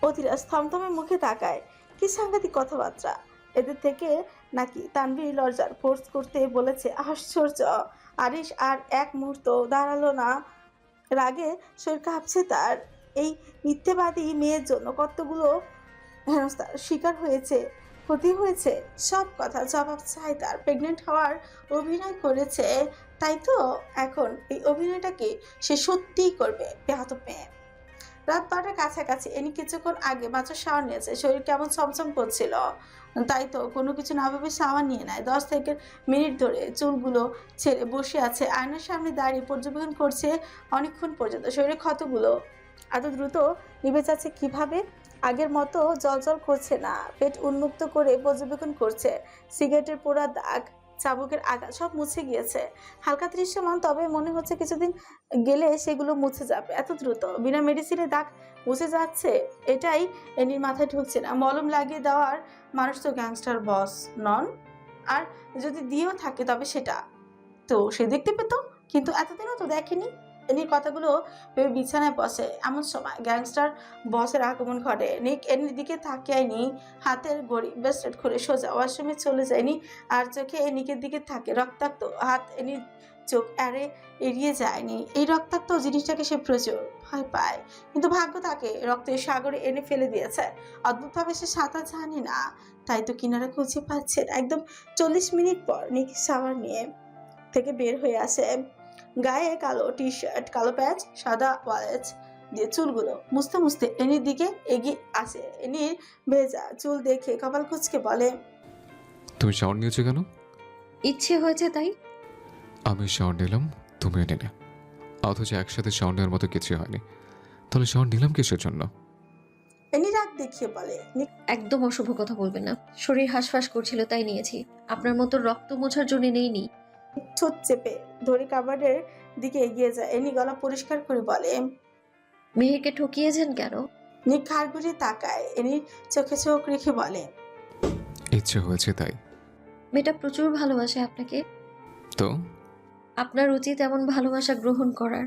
অধীরা থমথমে মুখে তাকায়। কি সাংঘাতিক কথাবার্তা! এদের থেকে নাকি তানভীর লজ্জার ফোর্স করতে বলেছে? আশ্চর্য! আরিশ আর এক মুহূর্ত দাঁড়ালো না। রাগে শরীর কাঁপছে তার। এই মিথ্যেবাদী মেয়ের জন্য কতগুলো হেনস্থার শিকার হতে হয়েছে। সব কথা জবাব চাই তার। প্রেগনেন্ট হওয়ার অভিনয় করেছে, তাই তো এখন এই অভিনয়টাকে সে সত্যিই করবে। বেহাতব মেয়ে। রাত 12টার কাছাকাছি। এনি কিছুক্ষণ আগে মাত্র শাওয়ার নিয়েছে। শরীর কেমন ছমছম করছিল, তাই তো কোনো কিছু না ভেবে শাওয়ার নিয়ে নেয়। 10 মিনিট ধরে চুলগুলো ছেড়ে বসে আছে, আয়নার সামনে দাঁড়িয়ে পর্যবেক্ষণ করছে অনেকক্ষণ পর্যন্ত। শরীরের ক্ষতগুলো এত দ্রুত নিভে যাচ্ছে কিভাবে? আগের মতো জলজল করছে না। পেট উন্মুক্ত করে পর্যবেক্ষণ করছে। সিগারেটের পোড়া দাগ, চাবুকের আঘাত সব মুছে গিয়েছে। হালকা দৃশ্যমান, তবে মনে হচ্ছে কিছুদিন গেলে সেগুলো মুছে যাবে। এত দ্রুত বিনা মেডিসিনে দাগ মুছে যাচ্ছে, এটাই এনির মাথায় ঢুকছে না। মলম লাগিয়ে দেওয়ার মানুষ তো গ্যাংস্টার বস নন। আর যদি দিয়েও থাকে তবে সেটা তো সে দেখতে পেত, কিন্তু এতদিনও তো দেখেনি। এনির কথাগুলো ভেবে বিছানায় বসে। এমন সময় গ্যাংস্টার বসের আগমন ঘটে। নিক এনির দিকে তাকিয়েনি। হাতের ঘড়ি ব্রেসলেট খুলে সোজা ওয়াশরুমে চলে যায়নি, আর চোখে নিকের দিকে থাকে। রক্তাক্ত হাত এনির চোখ এড়িয়ে যায়নি। এই রক্তাক্ত জিনিসটাকে সে প্রচুর ভয় পায়, কিন্তু ভাগ্য তাকে রক্তের সাগরে এনে ফেলে দিয়েছে। অদ্ভুতভাবে সে সাঁতার জানে না, তাই তো কিনারা খুঁজে পাচ্ছে না। একদম 40 মিনিট পর নিক শাওয়ার নিয়ে থেকে বের হয়ে আসে। গায়ে কালো টি শার্ট, কালো প্যান্ট, সাদা ওয়ালেট দিয়ে চুলগুলো মুছতে মুছতে এনির দিকে এগিয়ে আসে। এনির ভেজা চুল দেখে কপাল কুঁচকে বলে, তুমি শাওয়ার নিয়েছো কেন? ইচ্ছে হয়েছে তাই। আমি শাওয়ার নিলাম, তুমিও নিলে, অথচ একসাথে শাওয়ার নেওয়ার মতো কিছু হয়নি। তাহলে শাওয়ার নিলাম কিসের জন্য? এনি রাগ দেখিয়ে বলে, একদম অশুভ কথা বলবেন না। শরীর হাঁসফাঁস করছিল তাই নিয়েছি। আপনার মতো রক্ত মোছার জন্য নেইনি। ঠোঁট চেপে ধরে কাবার্ডের দিকে এগিয়ে যায়। এনি গলা পরিষ্কার করে বলে, মেহেরকে ঠকিয়েছেন কেন? নিক ঘাড় ঘুরিয়ে তাকায়। এনির চোখে চোখ রেখে বলে, ইচ্ছে হয়েছে তাই। মেয়েটা প্রচুর ভালোবাসে আপনাকে। তো আপনার উচিত এমন ভালোবাসা গ্রহণ করার।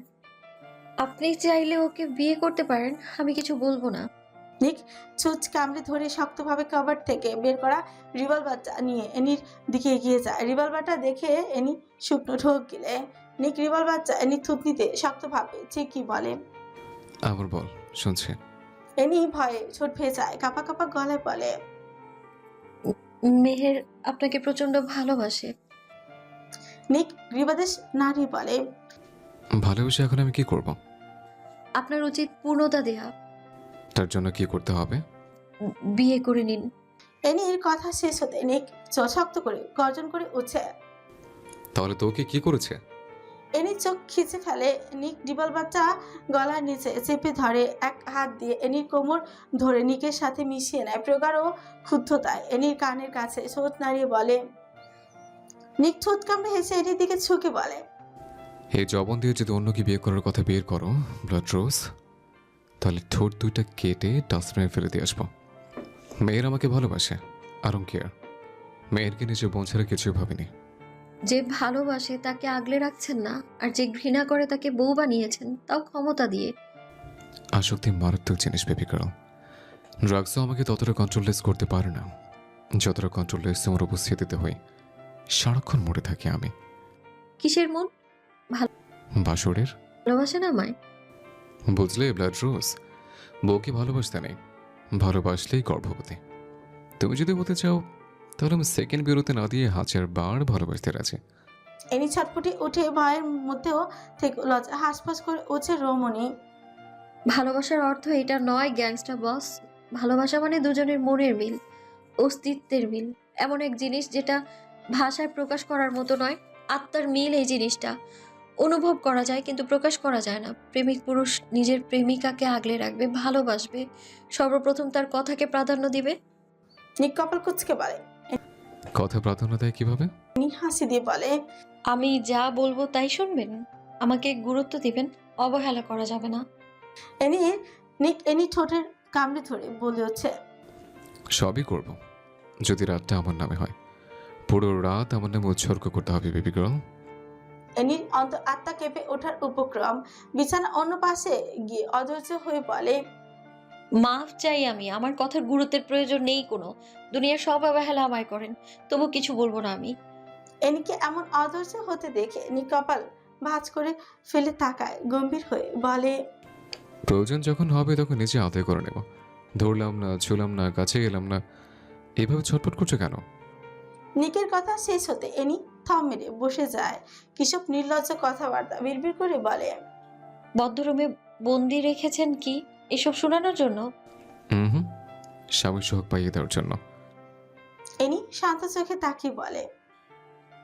আপনি চাইলে ওকে বিয়ে করতে পারেন, আমি কিছু বলবো না। নিক ছুঁচ কামড়ে ধরে শক্তভাবে কভার থেকে বের করা রিভলভারটা নিয়ে এনির দিকে এগিয়ে যায়। রিভলভারটা দেখে এনি শুকনো ঢোক গিলে। নিক রিভলভারটা এনি থুতনিতে শক্তভাবে ঠিকই বলে। আবার বল, শুনছে। এনি ভয়ে ছোট ভেজায়, কাঁপা কাঁপা গলায় বলে, মেহের আপনাকে প্রচন্ড ভালোবাসে। নিক গৃহদেশ নারী বলে, ভালোবেসে এখন আমি কি করব? আপনার উচিত পূর্ণতা দেয়া। তার জন্য কি করতে হবে? বিয়ে করে নিন। এনির কথা শেষ হতে নিক চোখ শক্ত করে গর্জন করে উঠছে। তাহলে তোকে কি করেছে? এনি চোখ খিচে ফেলে। নিক রিভলভারটা গলার নিচে চেপে ধরে। এক হাত দিয়ে এনির কোমর ধরে নিকের সাথে মিশিয়ে নেয় প্রগাঢ় ক্ষুব্ধতায়। এনির কানের কাছে ঠোঁট নাড়িয়ে বলে, নিক ঠোঁট কামড়ে হেসে এনির দিকে ঝুঁকে বলে, এই জবন দিয়ে যদি অন্যকে বিয়ে করার কথা বের করো ব্লাড রোজ, তাহলে ঠোঁট দুইটা কেটে ডাস্টবিনে ফেলে দিয়ে আসবো। মেয়ের আমাকে ভালোবাসে, আই ডোন্ট কেয়ার। মেয়েরকে নিজের বোন ছাড়া কিছুই ভাবিনি। যে ভালোবাসে তাকে আগলে রাখছেন না, আর যে ঘৃণা করে তাকে বউ বানিয়েছেন, তাও ক্ষমতা দিয়ে। আসক্তি মারাত্মক জিনিস বেবি গার্ল। ড্রাগসও আমাকে ততটা কন্ট্রোললেস করতে পারে না যতটা কন্ট্রোললেস তোমার উপস্থিতিতে হই। সারাক্ষণ মরে থাকি আমি। কিসের মন? বাসরের। ভালোবাসেন আমায়? বুঝলে ব্লাড রোজ, বউকে ভালোবাসতে নেই, ভালোবাসলেই গর্ভবতী। তুমি যদি বলতে চাও তাহলে আমি সেকেন্ড বিরতি না দিয়ে 1000 বার ভালোবাসতে রাজি। এনি ছটফটি উঠে ভয়ের মধ্যেও থেকে লজ্জা হাঁসফাঁস করে উঠছে রমণী। ভালোবাসার অর্থ এটা নয় গ্যাংস্টার বস। ভালোবাসা মানে দুজনের মনের মিল, অস্তিত্বের মিল, এমন এক জিনিস যেটা ভাষায় প্রকাশ করার মতো নয়। আত্মার মিল এই জিনিসটা অনুভব করা যায় কিন্তু প্রকাশ করা যায় না। প্রেমিক পুরুষ নিজের প্রেমিকাকে আগলে রাখবে, ভালোবাসবে, সর্বপ্রথম তার কথাকে প্রাধান্য দিবে। নিক কপাল কুঁচকে বলে। কথা প্রাধান্য দেয় কিভাবে? এনি হাসি দিয়ে বলে, আমি যা বলবো তাই শুনবেন, আমাকে গুরুত্ব দিবেন, অবহেলা করা যাবে না। এনি ঠোঁটের কামড়ে ধরে বলে হচ্ছে, সবই করব যদি রাতটা আমার নামে হয়। পুরো রাত আমার নামে উৎসর্গ করতে হবে বেবি গার্ল। এনির অন্তর আত্মা কেঁপে ওঠার উপক্রম। বিছানা অন্য পাশে গিয়ে অধৈর্য হয়ে বলে, মাফ চাই আমি, আমার কথার গুরুত্বের প্রয়োজন নেই কোনো। দুনিয়ার সব অবহেলা আমায় করেন, তবু কিছু বলবো না আমি। এনিকে এমন অধৈর্য হতে দেখে নিক কপাল ভাঁজ করে ফেলে তাকায়, গম্ভীর হয়ে বলে, প্রয়োজন যখন হবে তখন নিজে আদায় করে নেব। ধরলাম না, ছুলাম না, কাছে গেলাম না, এভাবে ছটফট করছো কেন? নিকের কথা শেষ হতে এনি থম মেরে বসে যায়। কিসব নির্লজ্জ কথাবার্তা বিড়বিড় করে বলে, বদ্ধরুমে বন্দি রেখেছেন কি এসব শোনানোর জন্য? হুম, স্বামীর সুখ পাইয়ে দেওয়ার জন্য। এনি শান্ত চোখে তাকিয়ে বলে,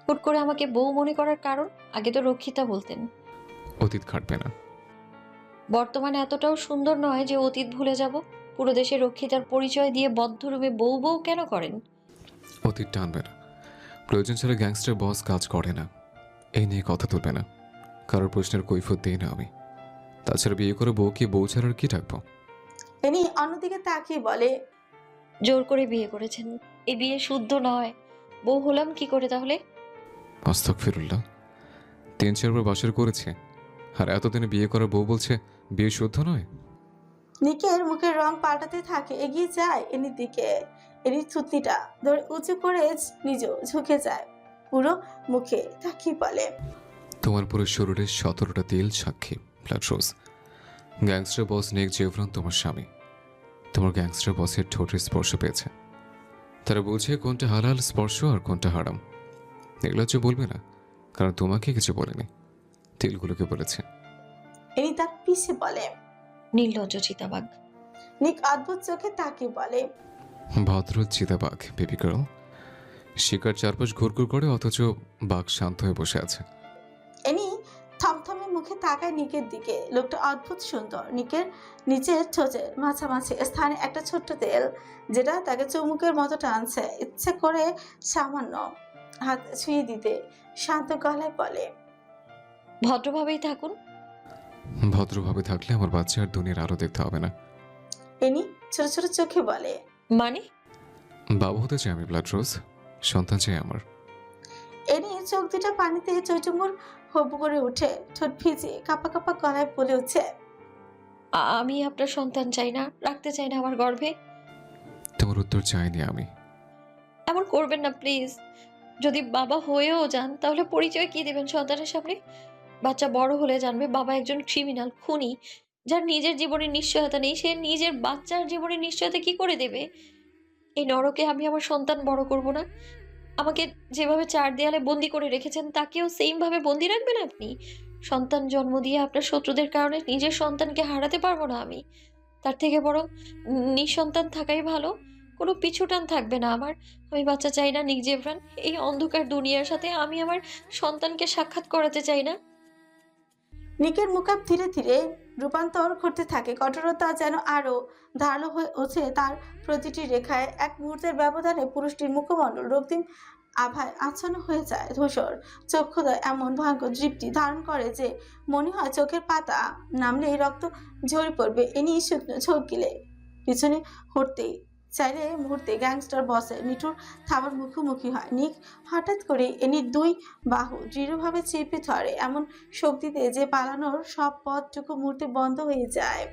হুট করে আমাকে বউ মনে করার কারণ? আগে তো রক্ষিতা বলতেন। অতীত খাটবে না। বর্তমানে এতটাও সুন্দর নয় যে অতীত ভুলে যাব। পুরো দেশে রক্ষিতার পরিচয় দিয়ে বদ্ধরুমে বউ বউ কেন করেন? অতীত টানবে না। প্রয়োজন ছাড়া গ্যাংস্টার বস কাজ করে না। এই নিয়ে কথা তুলবে না। কারোর প্রশ্নের কৈফিয়ত দিই না আমি। তাছাড়া বিয়ে করে বউকে বউ ছাড়ার কি ডাকবো? এনি অন্যদিকে তাকিয়ে বলে, জোর করে বিয়ে করেছেন, এই বিয়ে শুদ্ধ নয়। বউ হলাম কি করে তাহলে? আস্তাগফিরুল্লাহ। 3-4 বার বাসর করেছে, আর এতদিনে বিয়ে করার বউ বলছে বিয়ে শুদ্ধ নয়। নিকের মুখের রং পাল্টাতে থাকে, এগিয়ে যায় এনির দিকে। এনির থুতনিটা ধরে উঁচু করে নিজেও ঝুঁকে যায়, পুরো মুখে তাকিয়ে বলে, তোমার পুরো শরীরের 17টা তেল সাক্ষী ব্লাড রোজ। গ্যাংস্টার বস নিক জেভরন তোমার স্বামী। তোমার গ্যাংস্টার বসের ঠোঁটের স্পর্শ পেয়েছে। তারা বলছে কোনটা হালাল স্পর্শ আর কোনটা হারাম। এগুলো হচ্ছে বলবে না, কারণ তোমাকে কিছু বলেনি, তেলগুলোকে বলেছে। এনি তার পিছে বলে। নির্লজ্জ চিতাবাঘ। নিক অদ্ভুত চোখে তাকিয়ে বলে, ভদ্র চিতাবাঘ বেবি গার্ল। শিকার চারপাশ ঘুরঘুর করে, অথচ বাঘ শান্ত হয়ে বসে আছে। এনি থমথমে মুখে তাকায় নিকের দিকে। লোকটা অদ্ভুত সুন্দর। নিকের নিচের ঠোঁটের মাঝামাঝি স্থানে একটা ছোট্ট তেল, যেটা তাকে চুমুকের মতো টানছে। ইচ্ছে করে সামান্য হাত ছুঁয়ে দিতে শান্ত গলায় বলে, ভদ্রভাবেই থাকুন। ভদ্রভাবে থাকলে আমার বাচ্চা আর দুনিয়ার আলো দেখতে হবে না। এনি ছোট ছোট চোখে বলে, মানে? বাবু হতে চাই আমি ব্লাড রোজ, সন্তান চাই আমার। এনি চোখ দুটা পানিতে চৈচুঙ্গুর হবু করে উঠে, ঠোঁট ভিজে কাপা কাপা গলায় বলে উঠছে, আমি আপনার সন্তান চাই না, রাখতে চাই না আমার গর্ভে। তোমার উত্তর চাইনি আমি। এমন করবেন না প্লিজ। যদি বাবা হয়েও যান তাহলে পরিচয় কি দেবেন সন্তানের সামনে? বাচ্চা বড় হলে জানবে বাবা একজন ক্রিমিনাল, খুনি। যার নিজের জীবনের নিশ্চয়তা নেই, সে নিজের বাচ্চার জীবনের নিশ্চয়তা কি করে দেবে? এই নরকে আমি আমার সন্তান বড় করব না? আমাকে যেভাবে 4 দেয়ালে বন্দি করে রেখেছেন তাকেও সেম ভাবে বন্দি রাখবেন আপনি? সন্তান জন্ম দিয়ে আপনার শত্রুদের কারণে নিজের সন্তানকে হারাতে পারবো না আমি। তার থেকে বরং নিঃসন্তান থাকাই ভালো। কোনো পিছুটান থাকবে না আমার। আমি বাচ্চা চাই না নিক জেভরান। এই অন্ধকার দুনিয়ার সাথে আমি আমার সন্তানকে সাক্ষাৎ করাতে চাই না। নিকের মুখাপ ধীরে ধীরে রূপান্তর ঘটতে থাকে। কঠোরতা যেন আরো ধারালো হয়ে ওঠে তার প্রতিটি রেখায়। এক মুহূর্তের ব্যবধানে পুরুষটির মুখমণ্ডল রক্তিম আভায় আচ্ছন্ন হয়ে যায়। ধূসর চক্ষুদয় এমন ভয়ঙ্কর দৃপ্তি ধারণ করে যে মনে হয় চোখের পাতা নামলেই রক্ত ঝরে পড়বে। এনি শুকনো ঝোঁক গিলে পিছনে হটতেই চাইলে মুহূর্তে গ্যাংস্টার বসের নিঠুর থাবার মুখোমুখি হয়। নিক হঠাৎ করে এনির 2 বাহু দৃঢ়ভাবে চেপে ধরে, এমন শক্তিতে যে পালানোর সব পথটুকু মুহূর্তে বন্ধ হয়ে যায়।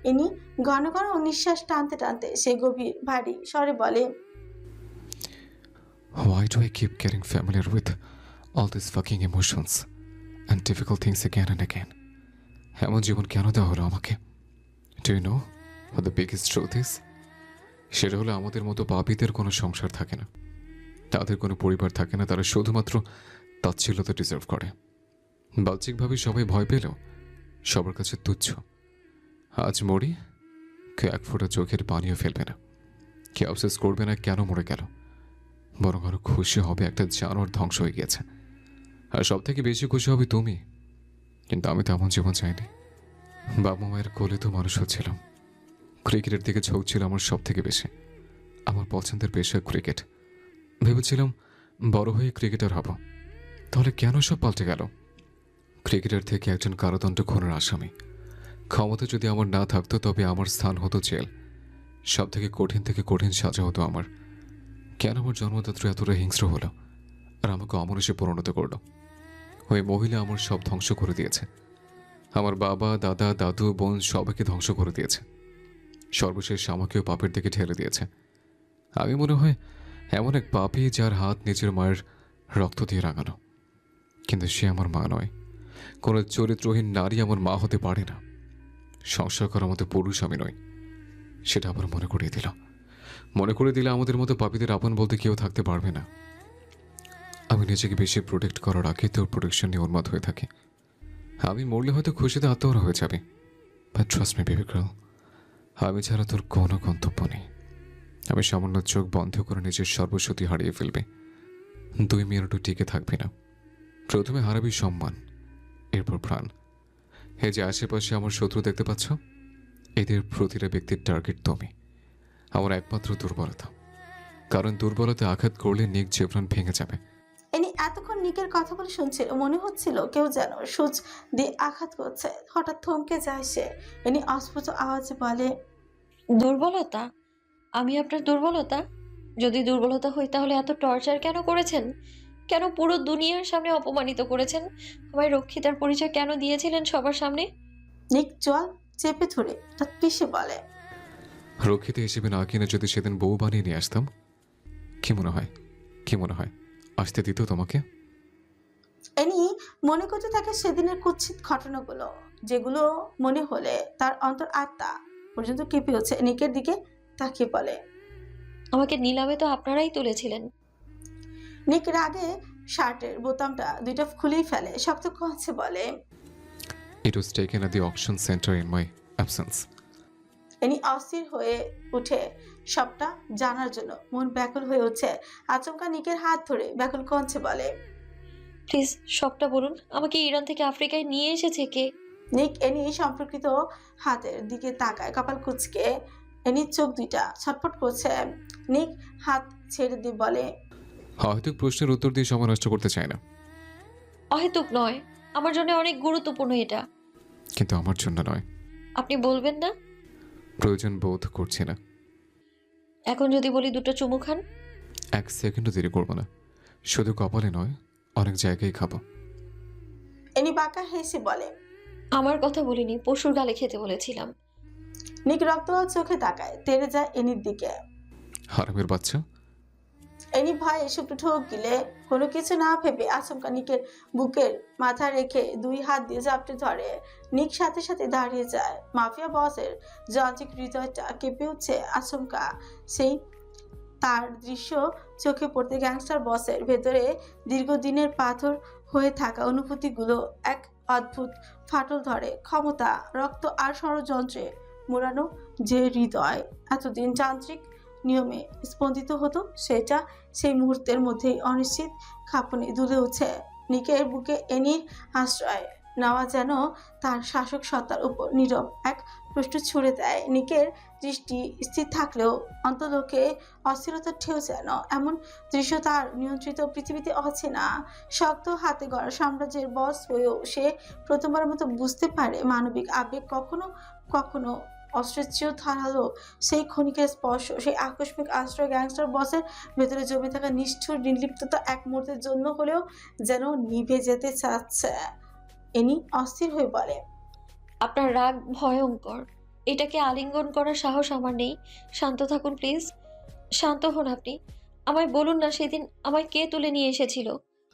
এনি ঘন ঘন নিঃশ্বাস টানতে টানতে সে গভীর ভারী স্বরে বলে, Why do I keep getting familiar with all these fucking emotions and difficult things again and again? এমন জীবন কেন দেওয়া হলো আমাকে? Do you know what the biggest truth is? সেটা হলো আমাদের মতো পাপীদের কোনো সংসার থাকে না, তাদের কোনো পরিবার থাকে না। তারা শুধুমাত্র তাচ্ছিল্যতা ডিজার্ভ করে। বাহ্যিকভাবে সবাই ভয় পেলেও সবার কাছে তুচ্ছ। আজ মরি, কেউ 1 ফোঁটা চোখের পানিও ফেলবে না। কেউ অবসেস করবে না কেন মরে গেল, বরং আরো খুশি হবে একটা জানোয়ার ধ্বংস হয়ে গেছে। আর সব থেকে বেশি খুশি হবে তুমি। কিন্তু আমি তো এমন জীবন চাইনি। বাবা মায়ের কোলে তো মানুষ হচ্ছিলাম। ক্রিকেটের দিকে ঝোঁক ছিল আমার সব থেকে বেশি। আমার পছন্দের পেশা ক্রিকেট। ভেবেছিলাম বড় হয়ে ক্রিকেটার হব। তাহলে কেন সব পাল্টে গেল? ক্রিকেটার থেকে একজন কারাদণ্ড খুনের আসামি। ক্ষমতা যদি আমার না থাকতো তবে আমার স্থান হতো জেল। সব থেকে কঠিন সাজা হতো আমার। কেন আমার জন্মদাত্র এতটা হিংস্র হলো আর আমাকে অমানুষে পরিণত করলো? ওই মহিলা আমার সব ধ্বংস করে দিয়েছে। আমার বাবা, দাদা, দাদু, বোন সবাইকে ধ্বংস করে দিয়েছে। সর্বশেষ আমাকেও পাপের দিকে ঠেলে দিয়েছে। আমি মনে হয় এমন এক পাপী যার হাত নিজের মায়ের রক্ত দিয়ে রাঙানো, কিন্তু সে আমার মা নয়। কোনো চরিত্রহীন নারী আমার মা হতে পারে না। সংসার করার মতো পুরুষ আমি নই। সেটা আবার মনে করিয়ে দিল। মনে করে দিলে আমাদের মতো পাপীদের আপন বলতে কেউ থাকতে পারবে না। আমি নিজেকে বেশি প্রোটেক্ট করার আগে তোর প্রোটেকশন নিয়ে উন্মাদ হয়ে থাকি। আমি মরলে হয়তো খুশিতে আত্মহারা হয়ে যাবে, but trust me baby girl, আমি ছাড়া তোর কোনো গন্তব্য নেই। আমি সামান্য চোখ বন্ধ করে নিজের সর্বস্বতী হারিয়ে ফেলবে। 2 মিনিটও টিকে থাকবি না। প্রথমে হারাবি সম্মান, এরপর প্রাণ। হে যে আশেপাশে আমার শত্রু দেখতে পাচ্ছ, এদের প্রতিটা ব্যক্তির টার্গেট তুমি। আমার একমাত্র দুর্বলতা, কারণ দুর্বলতা আঘাত করলে নিক জীবন ভেঙে যাবে। এনি এতক্ষণ নিকের কথাগুলো শুনছিল, মনে হচ্ছিল কেউ যেন সূচ দিয়ে আঘাত করছে। হঠাৎ থমকে যায় সে। এনি অস্ফুট আওয়াজে বলে, দুর্বলতা? আমি আপনার দুর্বলতা? যদি দুর্বলতা হই তাহলে এত টর্চার কেন করেছেন? কেন পুরো দুনিয়ার সামনে অপমানিত করেছেন? আমায় রক্ষিতার পরিচয় কেন দিয়েছিলেন সবার সামনে? নিক জল চেপে ধরে পিষে বলে, রক্ষিত হিসেবে না কিনে যদি সেদিন বউ বানিয়ে নিয়ে আসতাম, কি মনে হয় আসতে দিত তোমাকে? এনি মনে করতে থাকে সেদিনের কুৎসিত ঘটনাগুলো, যেগুলো মনে হলে তার অন্তর আত্মা পর্যন্ত কেঁপে উঠছে। নিকের দিকে তাকিয়ে বলে, আমাকে নিলামে তো আপনারাই তুলেছিলেন। নিক রাগে শার্টের বোতামটা দুইটা খুলেই ফেলে, শক্ত কঞ্চে বলে, it was taken at the auction centre in my absence. Annie অস্থির হয়ে উঠে সবটা জানার জন্য, মন ব্যাকুল হয়ে উঠছে। আচমকা নিকের হাত ধরে ব্যাকুল কঞ্চে বলে, প্লিজ সবটা বলুন। আমাকে ইরান থেকে আফ্রিকায় নিয়ে এসেছে কে? নিক এনি সম্পর্কিত হাতের দিকে তাকায়, কপাল কুঁচকে। এনি চোখ দুইটা ছটফট করছে। নিক হাত ছেড়ে দিয়ে বলে, হয়তো প্রশ্নের উত্তর দিয়ে সময় নষ্ট করতে চাই না, অহেতুক নয়, আমার জন্য অনেক গুরুত্বপূর্ণ এটা। কিন্তু আমার জন্য নয়। আপনি বলবেন না? প্রয়োজন বোধ করছি না। এখন যদি বলি দুটো চুমু খান? 1 সেকেন্ডও দেরি করবো না। শুধু কপালে নয়, অনেক জায়গায় খাবো। এনি বাঁকা হেসে বলে, আমার কথা বলিনি, পশুর গালে খেতে বলেছিলাম। নিক রক্ত চোখে তাকায়, তেড়ে যায় এনির দিকে। হারামের বাচ্চা। এনি ভয়ে শুকনো ঠোক গিলে কোনো কিছু না ভেবে আচমকা নিকের বুকের মাথা রেখে 2 হাত দিয়ে চাপটে ধরে। নিক সাথে সাথে দাঁড়িয়ে যায়। মাফিয়া বসের যান্ত্রিক হৃদয়টা কেঁপে উঠছে আচমকা। সেই তার দৃশ্য চোখে পড়তে গ্যাংস্টার বসের ভেতরে দীর্ঘদিনের পাথর হয়ে থাকা অনুভূতিগুলো এক অদ্ভুত ফাটল ধরে। ক্ষমতা, রক্ত আর ষড়যন্ত্রে মোড়ানো যে হৃদয় এতদিন যান্ত্রিক নিয়মে স্পন্দিত হতো, সেটা সেই মুহূর্তের মধ্যেই অনিশ্চিত কাঁপুনি দুলে উঠছে। নিকের বুকে এনির আশ্রয় নেওয়া যেন তার শাসক সত্তার উপর নীরব এক প্রশ্ন ছুড়ে দেয়। নিকের দৃষ্টি স্থির থাকলেও অন্তলোকে অস্থিরতার ঢেউ যেন। এমন দৃশ্য তার নিয়ন্ত্রিত পৃথিবীতে অচেনা। শক্ত হাতে গড়া সাম্রাজ্যের বস হয়েও সে প্রথমবারের মতো বুঝতে পারে মানবিক আবেগ কখনো কখনো অস্ত্রের চেয়েও ধারালো। সেই ক্ষণিকের স্পর্শ, সেই আকস্মিক আশ্রয় গ্যাংস্টার বসের ভেতরে জমে থাকা নিষ্ঠুর নির্লিপ্ততা এক মুহূর্তের জন্য হলেও যেন নিভে যেতে চাচ্ছে। এনি অস্থির হয়ে বলে, আপনার রাগ ভয়ঙ্কর, এটাকে আলিঙ্গন করার সাহস আমার নেই। শান্ত থাকুন প্লিজ, শান্ত হন আপনি। আমায় বলুন না সেদিন আমায় কে তুলে নিয়ে এসেছিল?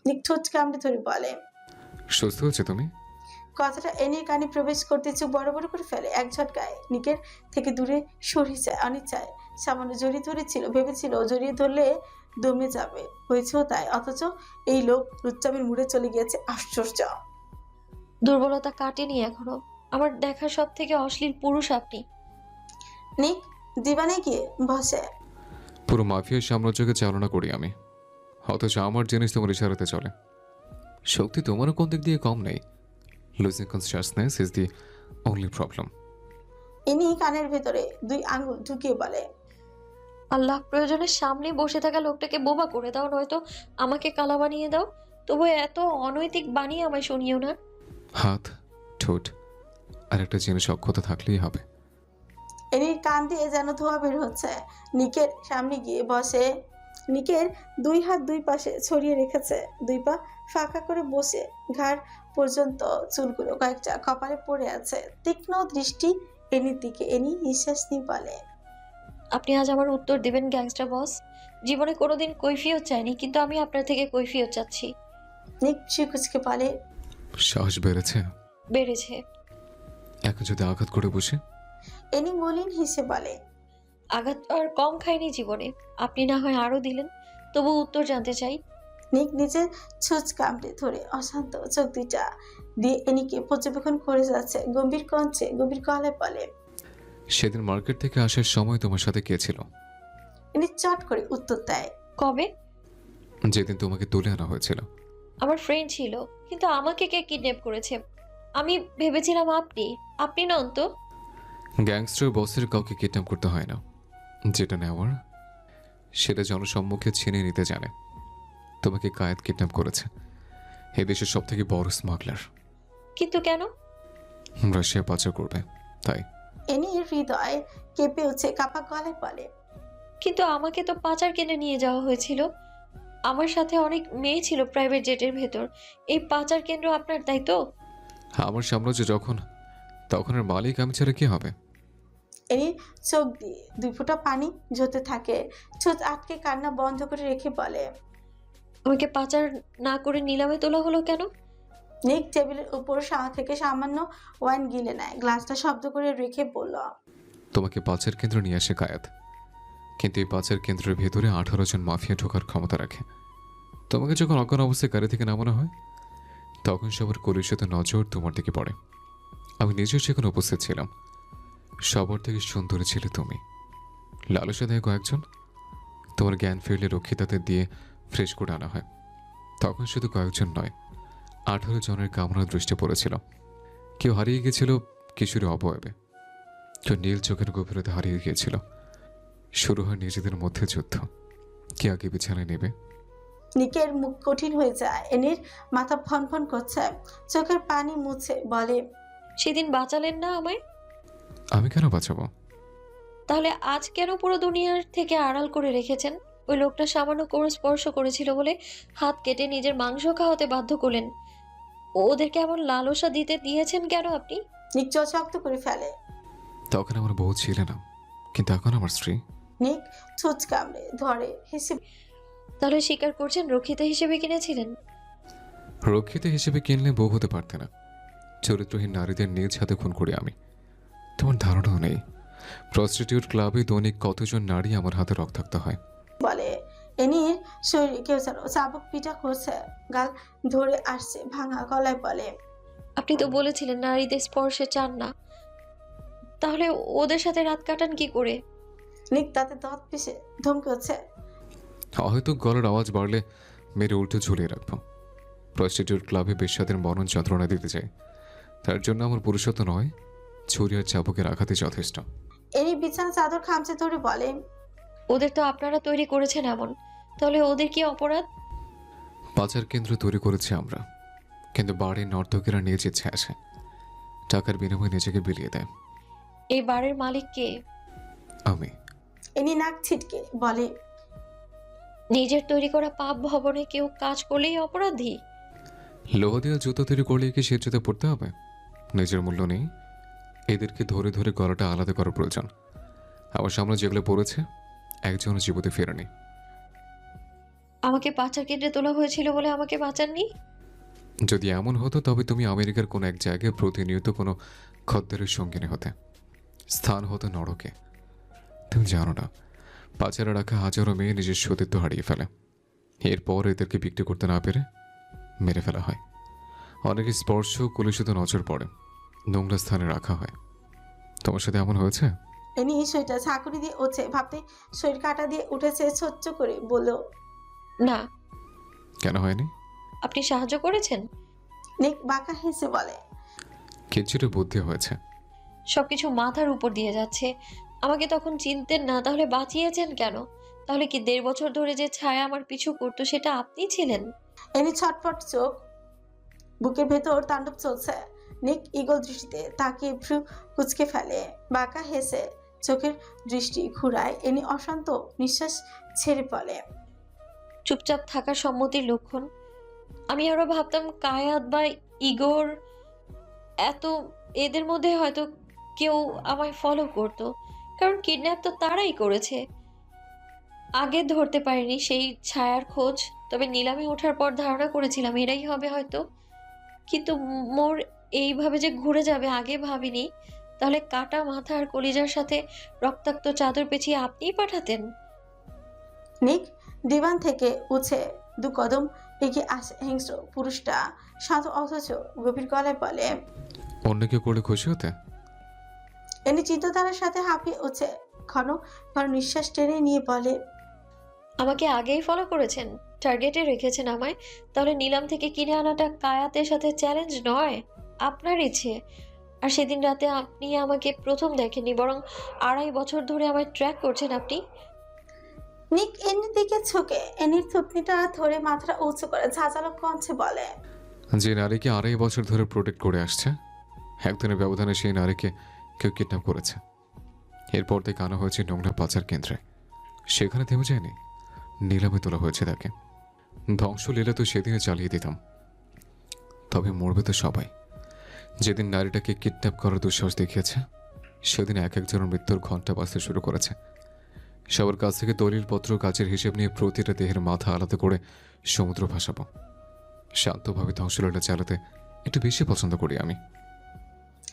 নিক ঠোঁট কামড়ে ধরে বলে। সুস্থ হচ্ছে তুমি? কথাটা এনির কানে প্রবেশ করতে চোখ বড় বড় করে ফেলে। এক ঝটকায় নিকের থেকে দূরে সরে যায় অনিচ্ছায়। সামান্য জড়িয়ে ধরেছিল, ভেবেছিল জড়িয়ে ধরলে দমে যাবে, হয়েছেও তাই। অথচ এই লোক লুচ্চামের মুড়ে চলে গিয়েছে। আশ্চর্য। দুর্বলতা কাটেনি এখনো। আমার দেখা সব থেকে অশ্লীল পুরুষ আপনি। নিক দিবানে গিয়ে বসে। পুরো মাফিয়ার সাম্রাজ্যকে চালনা করি আমি, অথচ আমার জিনিস তোমার ইশারাতে চলে। শক্তি তোমারও কোন দিক দিয়ে কম নেই। Losing consciousness is the only problem. ইনি কানের ভেতরে 2 আঙ্গুল ঢুকিয়ে বলে, আল্লাহ, প্রয়োজনের সামনে বসে থাকা লোকটাকে বোবা করে দাও, নয়তো আমাকে কালা বানিয়ে দাও। তবু এত অনৈতিক বানিয়ে আমায় শুনিও না। হাত, ঠোঁট আর একটা জিনিস অক্ষত থাকলেই হবে। এনির কান দিয়ে যেন ধোঁয়া বের হচ্ছে। নিকের সামনে গিয়ে বসে। নিকের 2 হাত 2 পাশে ছড়িয়ে রেখেছে, 2 পা ফাঁকা করে বসে। ঘাড় পর্যন্ত চুলগুলো কয়েকটা কপালে পড়ে আছে। তীক্ষ্ণ দৃষ্টি এনির দিকে। এনি নিঃশ্বাস নিয়ে বলে, আপনি আজ আমার উত্তর দেবেন গ্যাংস্টার বস? জীবনে কোনোদিন কৈফিয়ত চাইনি, কিন্তু আমি আপনার থেকে কৈফিয়ত চাচ্ছি। নিক কুচকে বলে, সাহস বেড়েছে? বেড়েছে। এখন যদি আঘাত করে বসে? এনি মলিন হেসে বলে, আঘাত আর কম খাইনি জীবনে। আপনি না হয় আরো দিলেন, তবু উত্তর জানতে চাই। নিক নিজের ছুঁচ কামড়ে ধরে অশান্ত চোখ দুইটা দিয়ে এনিকে পর্যবেক্ষণ করে যাচ্ছে। গম্ভীর কণ্ঠে গভীর গলায় বলে, সেদিন মার্কেট থেকে আসার সময় তোমার সাথে কে ছিল? এনি চট করে উত্তর দেয়, কবে? যেদিন তোমাকে তুলে আনা হয়েছিল। আমার ফ্রেন্ড ছিল, কিন্তু আমাকে কে কিডন্যাপ করেছে? আমি ভেবেছিলাম আপনি। আপনি নন তো? গ্যাংস্টার বসের কাউকে কিডন্যাপ করতে হয় না। যেটা নেওয়ার সেটা জনসম্মুখে ছিনিয়ে নিতে জানে। তোমাকে কায়েদ কিডন্যাপ করেছে, এই দেশের সব থেকে বড় স্মাগলার। কিন্তু কেন? রাশিয়া পাচার করবে তাই। এনির হৃদয় কেঁপে উঠছে, কাপা গলায় বলে, কিন্তু আমাকে তো পাচার কিনে নিয়ে যাওয়া হয়েছিল। আমার সাথে অনেক মেয়ে ছিল প্রাইভেট জেটের ভেতর। এই পাচার কেন্দ্র আপনার, তাই তো? আমার সাম্রাজ্য যখন, তখন এর মালিক আমি ছাড়া কি হবে? এনির চোখ দিয়ে দুই ফোঁটা পানি ঝরতে থাকে। ছুঁচ আটকে কান্না বন্ধ করে রেখে বলে, আমাকে পাচার না করে নিলামে তোলা হলো কেন? নিক টেবিলের উপর থেকে সামান্য ওয়াইন গিলে নেয়, গ্লাসটা শব্দ করে রেখে বলল, তোমাকে পাচার কেন্দ্র নিয়ে আসে কায়েদ, কিন্তু এই পাচার কেন্দ্রের ভেতরে 18 জন মাফিয়া ঢোকার ক্ষমতা রাখে। তোমাকে যখন অজ্ঞান অবস্থায় গাড়ি থেকে নামানো হয়, তখন সবার কলুষিত নজর তোমার দিকে পড়ে। আমি নিজেও সেখানে উপস্থিত ছিলাম। সবার থেকে সুন্দরী ছিলে তুমি। লালসা দেয় কয়েকজন, তোমার জ্ঞান ফিরলে রক্ষিতাদের দিয়ে ফ্রেশ করে আনা হয়। তখন শুধু কয়েকজন নয়, 18 জনের কামনা দৃষ্টি পড়েছিল। কেউ হারিয়ে গিয়েছিল কিশোরী অবয়বে, কেউ নীল চোখের গভীরতা হারিয়ে গিয়েছিল। শুরু হয় নিজেদের মধ্যে যুদ্ধ, কে আগে বিছানায় নেবে। নিকের মুখ কঠিন হয়ে যায়। এনির মাথা ফনফন করছে, চোখের পানি মুছে বলে, সেদিন বাঁচালেন না আমায়? আমি কেন বাঁচাবো? তাহলে আজ কেন পুরো দুনিয়ার থেকে আড়াল করে রেখেছেন? ওই লোকটা সামান্য করে স্পর্শ করেছিল বলে হাত কেটে নিজের মাংস খাওয়াতে বাধ্য করলেন। ওদেরকে এমন লালসা দিতে দিয়েছেন কেন আপনি? নিক চোখ শক্ত করে ফেলে। তখন আমার বউ ছিল না, কিন্তু এখন আমার স্ত্রী। নিক ছুঁচ কামড়ে ধরে হেসে, তাহলে স্বীকার করছেন রক্ষিতা হিসেবে কিনেছিলেন? রক্ষিত হিসেবে কিনলে বউ হতে পারতে না। চরিত্রহীন নারীদের নিজ হাতে খুন করি আমি। তোমার ধারণাও নেই প্রস্টিটিউট ক্লাবে দৈনিক কতজন নারী আমার হাতে রক্তাক্ত হয়। বলে। এনির শরীরে কেউ যেন চাবুক পিটা করছে, গাল ধরে আসছে ভাঙা গলায় বলে, আপনি তো বলেছিলেন নারীদের স্পর্শে চান না, তাহলে ওদের সাথে রাত কাটান কি করে? নিক তাতে দাঁত পিষে ধমকে হচ্ছে, হয়তো গলার আওয়াজ বাড়লে মেরে উল্টো ঝুলিয়ে রাখবো। প্রস্টিটিউট ক্লাবে বেশ্যাদের মরণ যন্ত্রণা দিতে চাই, তার জন্য আমার পুরুষত্ব নয়, ছুরি আর চাবুকের আঘাতে যথেষ্ট। এনি বিছানা চাদর খামচে ধরে বলে, ওদের তো আপনারা তৈরি করেছেন এমন, তাহলে ওদের কি অপরাধ? পাচার কেন্দ্র তৈরি করেছি আমরা, কিন্তু বাড়ির নর্তকীরা নিজ ইচ্ছে আসে, টাকার বিনিময়ে নিজেকে বিলিয়ে দেয়। এই বাড়ির মালিক কে? আমি। এনি নাক ছিটকে বলে, নিজের তৈরি করা পাপ ভবনে কেউ কাজ করলেই অপরাধী? লোহ দিয়ে জুতো তৈরি করলে কি সে জুতো পড়তে হবে? নিজের মূল্য নেই, এদেরকে ধরে ধরে গলাটা আলাদা করার প্রয়োজন। আমার সামনে যেগুলো পড়েছে একজনও জীবিত ফেরেনি। আমাকে পাচার কেন্দ্রে তোলা হয়েছিল বলে আমাকে বাঁচাননি? যদি এমন হতো তবে তুমি আমেরিকার কোনো এক জায়গায় প্রতিনিয়ত কোনো খদ্দেরের সঙ্গিনী হতে, স্থান হতো নরকে। তুমি জানো না, পাচারে রাখা হাজারো মেয়ে নিজের সতীত্ব হারিয়ে ফেলে, এরপর এদেরকে বিক্রি করতে না পেরে মেরে ফেলা হয়। অনেকে স্পর্শ কলুষিত নজর পড়ে, নোংরা স্থানে রাখা হয়। তোমার সাথে এমন হয়েছে? এনি শরীরটা ঝাঁকুনি দিয়ে উঠছে, ভাবতে শরীর কাটা দিয়ে উঠেছে, ছোট্ট করে বলল, না। কেন হয়নি? আপনি সাহায্য করেছেন। নিক বাঁকা হেসে বলে, কিছুটা বুদ্ধি হয়েছে। সবকিছু মাথার উপর দিয়ে যাচ্ছে। আমাকে তখন চিনতেন না, তাহলে বাঁচিয়েছেন কেন? তাহলে কি 1.5 বছর ধরে যে ছায়া আমার পিছু করতো সেটা আপনি ছিলেন? এনি ছটফট চোখ, বুকের ভেতর তাণ্ডব চলছে। নিক ঈগল দৃষ্টিতে তাকিয়ে ভ্রু কুচকে ফেলে, বাঁকা হেসে চোখের দৃষ্টি ঘুরায়। এনি অশান্ত নিঃশ্বাস ছেড়ে বলে, চুপচাপ থাকা সম্মতির লক্ষণ। আমি আরো ভাবতাম কায়াত বা ইগোর, এত এদের মধ্যে হয়তো কেউ আমায় ফলো করতো, কারণ কিডন্যাপ তো তারাই করেছে। আগে ধরতে পারিনি সেই ছায়ার খোঁজ, তবে নিলামে ওঠার পর ধারণা করেছিলাম এরাই হবে হয়তো। কিন্তু মোর এইভাবে যে ঘুরে যাবে আগে ভাবিনি। তাহলে কাটা মাথা আর কলিজার সাথে রক্তাক্ত চাদর পেঁচিয়ে আপনিই পাঠাতেন? নিক ডিভান থেকে উঠে 2 কদম এগিয়ে আসে হিংস্র পুরুষটা। শান্ত অথচ গভীর গলায় বলে। অন্য কেউ করলে খুশি হতে? এনি চিন্তাধারার সাথে হাঁপিয়ে উঠে ঘন ঘন নিঃশ্বাস টেনে নিয়ে বলে। আমাকে আগেই ফলো করেছেন, টার্গেটে রেখেছেন আমায়। তাহলে নিলাম থেকে কিনে আনাটা কায়াতের সাথে চ্যালেঞ্জ নয়, আপনার ইচ্ছে। আর সেদিন রাতে আপনি আমাকে প্রথম দেখেননি, বরং 2.5 বছর ধরে আমায় ট্র্যাক করছেন আপনি। নিক এনির দিকে ঝুঁকে এনির থুতনিটা ধরে মাথাটা উঁচু করে ঝাঁঝালো কণ্ঠে বলে। যে নারীকে 2.5 বছর ধরে প্রোটেক্ট করে আসছে, একদিনের ব্যবধানে সেই নারীকে কেউ কিডন্যাপ করেছে। এরপর থেকে আনা হয়েছে নোংরা পাচার কেন্দ্রে। সেখানে থেমে যায়নি, নিলামে তোলা হয়েছে তাকে। ধ্বংসলীলা তো সেদিনে চালিয়ে দিতাম। তবে মরবে তো সবাই। যেদিন নারীটাকে কিডন্যাপ করার দুঃসাহস দেখিয়েছে, সেদিন এক একজনের মৃত্যুর ঘণ্টা বাজতে শুরু করেছে। সবার কাছ থেকে দলিলপত্র কাজের হিসেব নিয়ে প্রতিটা দেহের মাথা আলাদা করে সমুদ্র ভাসাবো। শান্তভাবে ধ্বংসলীলা চালাতে একটু বেশি পছন্দ করি আমি।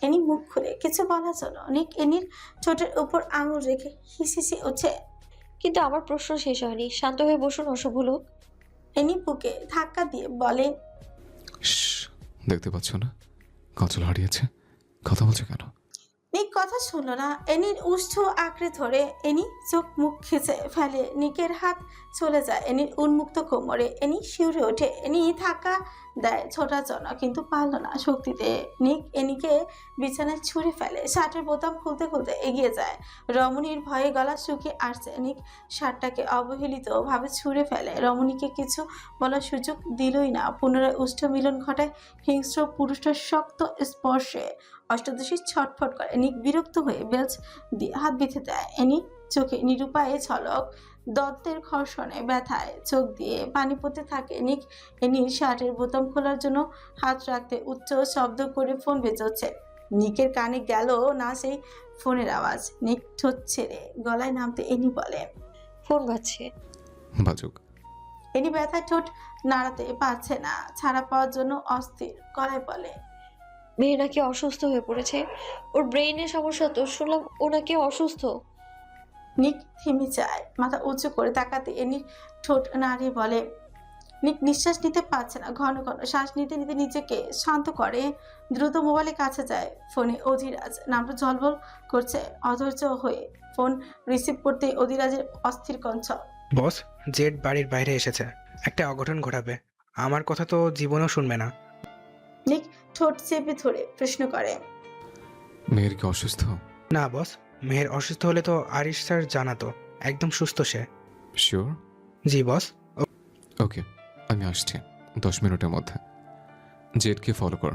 এনি মুখ খুলে কিছু বলার জন্য নিক এনির ঠোঁটের উপর আঙুল রেখে হিসিসি উঠে। কিন্তু আমার প্রশ্ন শেষ হয়নি, শান্ত হয়ে বসুন অশুভ লোক। এনি বুকে ধাক্কা দিয়ে বলে। শ্শ্, দেখতে পাচ্ছ না কচল হারিয়েছে? কথা বলছে কেন? নিক কথা শুনল না। এনির উষ্ঠ আঁকড়ে ধরে এনি চোখ মুখ খিচে ফেলে। নিকের হাত চলে যায় এনির উন্মুক্ত কোমরে। এনি শিউরে ওঠে। এনি ধাক্কা দেয় ছোটার জন্য, কিন্তু পারল না শক্তিতে। নিক এনিকে বিছানায় ছুঁড়ে ফেলে। শার্টের বোতাম খুলতে খুলতে এগিয়ে যায়। রমণীর ভয়ে গলা শুকিয়ে আসছে। নিক শার্টটাকে অবহেলিত ভাবে ছুঁড়ে ফেলে। রমণীকে কিছু বলার সুযোগ দিলই না। পুনরায় উষ্ঠ মিলন ঘটায় হিংস্র পুরুষটার শক্ত স্পর্শে। অষ্টাদশী ছটফট করে। নিক বিরক্ত হয়ে বেল্ট দিয়ে হাত বেঁধে দেয়। এনি চোখে নিরুপায়ে ঝলক, দন্তের ঘর্ষণে ব্যথায় চোখ দিয়ে পানি পড়তে থাকে। নিক এনির শার্টের বোতাম খোলার জন্য হাত রাখতে উচ্চ শব্দ করে ফোন বেজে হচ্ছে। নিকের কানে গেল না সেই ফোনের আওয়াজ। নিক ঠোঁট ছেড়ে গলায় নামতে এনি বলে। ফোন বাজছে। বাজুক। এনি ব্যথায় ঠোঁট নাড়াতে পারছে না, ছাড়া পাওয়ার জন্য অস্থির গলায় বলে। মেয়ে নাকি অসুস্থ হয়ে পড়েছে, ওর ব্রেইনের সমস্যা তো, শুনলাম ও নাকি অসুস্থ। নিক থেমে যায়, মাথা উঁচু করে তাকাতে এনির ঠোঁট নাড়িয়ে বলে। নিক নিঃশ্বাস নিতে পারছে না। ঘন ঘন শ্বাস নিতে নিতে নিজেকে শান্ত করে। দ্রুত মোবাইলের কাছে যায়। ফোনে অধিরাজ নামটা ঝলবল করছে। অধৈর্য হয়ে ফোন রিসিভ করতে অধিরাজের অস্থির কণ্ঠ। বস, জেড বাড়ির বাইরে এসেছে, একটা অঘটন ঘটাবে। আমার কথা তো জীবনেও শুনবে না। নিক ঠোঁট চেপে ধরে প্রশ্ন করে। মেয়ের কি অসুস্থ? না বস, মেয়ের অসুস্থ হলে তো আরিশ স্যার জানাতো। একদম সুস্থ সে। শিওর? জি বস। ওকে, আমি আসছি 10 মিনিটের মধ্যে। জেডকে ফলো কর।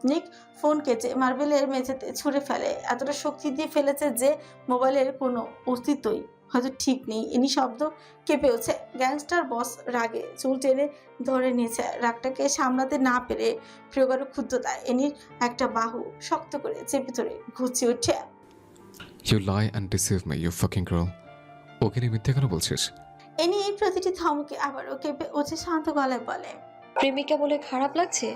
নিক ফোন কেটে মার্বেলের মেঝেতে ছুঁড়ে ফেলে। এতটা শক্তি দিয়ে ফেলেছে যে মোবাইলের কোনো অস্তিত্বই হয়তো ঠিক নেই। এনি শব্দ কেঁপে উঠছে। গ্যাংস্টার বস রাগে চুল টেনে ধরে নিয়েছে। রাগটাকে সামলাতে না পেরে প্রগাঢ় ক্ষুদ্রতায় এনির একটা বাহু শক্ত করে চেপে ধরে ঘুরছে উঠে। You lie and deceive me, you fucking girl. ওকে নিয়ে মিথ্যে কেন বলছিস? এনি এই প্রতিটি ধমকে আবারও কেঁপে উঠে শান্ত গলায় বলে। প্রেমিকা বলে খারাপ লাগছে?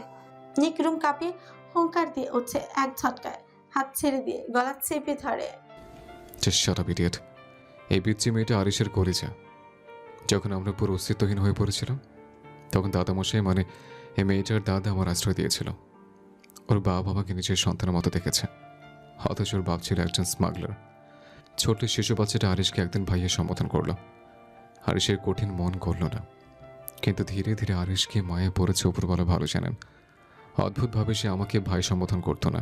নিক রুম কাঁপিয়ে হুঙ্কার দিয়ে উঠছে। এক ঝটকায় হাত ছেড়ে দিয়ে গলা চেপে ধরে। Just shut up idiot. এই পিচ্চি মেয়েটা আরিশের কলিজা। যখন আমরা পুরো অস্তিত্বহীন হয়ে পড়েছিলাম, তখন দাদামশাই মানে এই মেয়েটার দাদা আমার আশ্রয় দিয়েছিল। ওর বাবা আমাকে নিজের সন্তানের মতো দেখেছে। অথচ ওর বাপ ছিল একজন স্মাগলার। ছোট্ট শিশু বাচ্চাটা আরিশকে একদিন ভাইয়ের সম্বোধন করলো। আরিশের কঠিন মন করল না, কিন্তু ধীরে ধীরে আরিশকে মায়ে পড়েছে উপরওয়ালা ভালো জানেন। অদ্ভুতভাবে সে আমাকে ভাই সম্বোধন করতো না,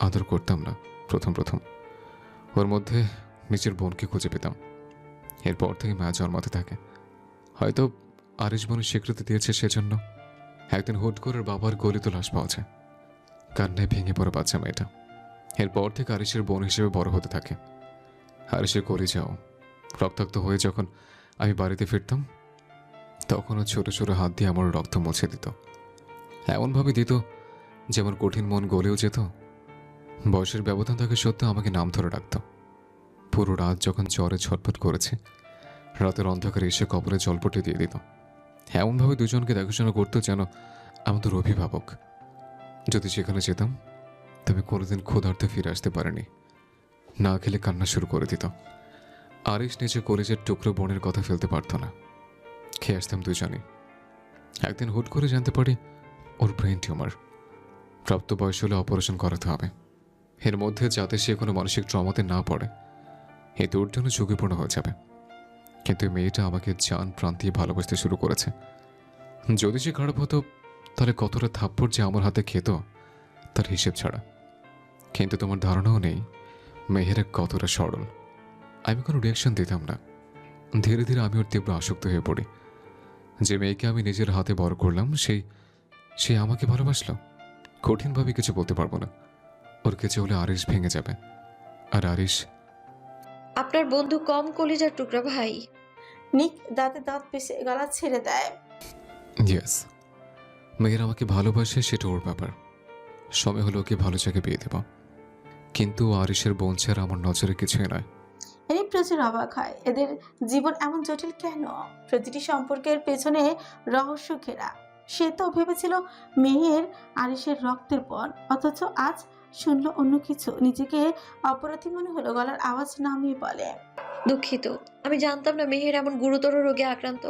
আদর করতাম না প্রথম প্রথম। ওর মধ্যে নিজের বোনকে খুঁজে পেতাম। এরপর থেকে মা জন্মাতে থাকে। হয়তো আরিশ বোনের স্বীকৃতি দিয়েছে সেজন্য। একদিন হুট করে ওর বাবার গলিত লাশ পাওয়া যায়। কান্নায় ভেঙে পড়ে বাচ্চা মেয়েটা। এরপর থেকে আরিশের বোন হিসেবে বড় হতে থাকে। আরিশের কলিজাও রক্তাক্ত হয়ে যখন আমি বাড়িতে ফিরতাম, তখনও ছোট ছোট হাত দিয়ে আমার রক্ত মুছে দিত। এমনভাবে দিত যেমন কঠিন মন গলেও যেত। বয়সের ব্যবধান থাকা সত্ত্বেও আমাকে নাম ধরে ডাকত। পুরো রাত যখন জ্বরে ছটফট করেছে, রাতের অন্ধকারে এসে কপালে জলপটে দিয়ে দিত। এমনভাবে দুজনকে দেখাশোনা করতো যেন আমাদের অভিভাবক। যদি সেখানে যেতাম তবে কোনোদিন ক্ষুধার্তে ফিরে আসতে পারেনি। না খেলে কান্না শুরু করে দিত। আরিশ নিচে কলেজের টুকরো বোনের কথা ফেলতে পারত না। খেয়ে আসতাম দুজনে। একদিন হুট করে জানতে পারি ওর ব্রেন টিউমার। প্রাপ্ত বয়স হলে অপারেশন করাতে হবে। এর মধ্যে যাতে সে কোনো মানসিক ট্রমাতে না পড়ে, এতে ওর জন্য ঝুঁকিপূর্ণ হয়ে যাবে। কিন্তু এই মেয়েটা আমাকে জান প্রাণ দিয়ে ভালোবাসতে শুরু করেছে। যদি সে খারাপ হতো তাহলে কতটা থাপ্পড় যে আমার হাতে খেত তার হিসেব ছাড়া। কিন্তু তোমার ধারণাও নেই মেহেরা কতটা সরল। আমি কোনো রিয়াকশন দিতাম না। ধীরে ধীরে আমি ওর তীব্র আসক্ত হয়ে পড়ি। যে মেয়েকে আমি নিজের হাতে বড় করলাম সে আমাকে ভালোবাসলো। কঠিনভাবে কিছু বলতে পারবো না। ওর কাছে হলে আরিশ ভেঙে যাবে। আর আরিশ আপনার বন্ধু কম কলিজার টুকরা ভাই। নিক দাঁতে দাঁত পিষে গলা ছেড়ে দেয়। ইয়েস, মেয়ের আমাকে ভালোবাসে, সেটা ওর ব্যাপার। সময় হলো ওকে ভালো জায়গায় বিয়ে দেব। কিন্তু আরিশের বোন ছাড়া আমার নজরে কিছুই নয়। ইনি প্রচুর অবাক হয়। এদের জীবন এমন জটিল কেন? প্রতিটি সম্পর্কের পেছনে রহস্য ঘেরা। সে তো ভেবেছিল মেয়ের আরিশের রক্তের পণ, অথচ আজ শুনলো অন্য কিছু। নিজেকে অপরাধী মনে হলো, গলার আওয়াজ নামিয়ে বলে, দুঃখিত, আমি জানতাম না মেহের এমন গুরুতর রোগে আক্রান্ত।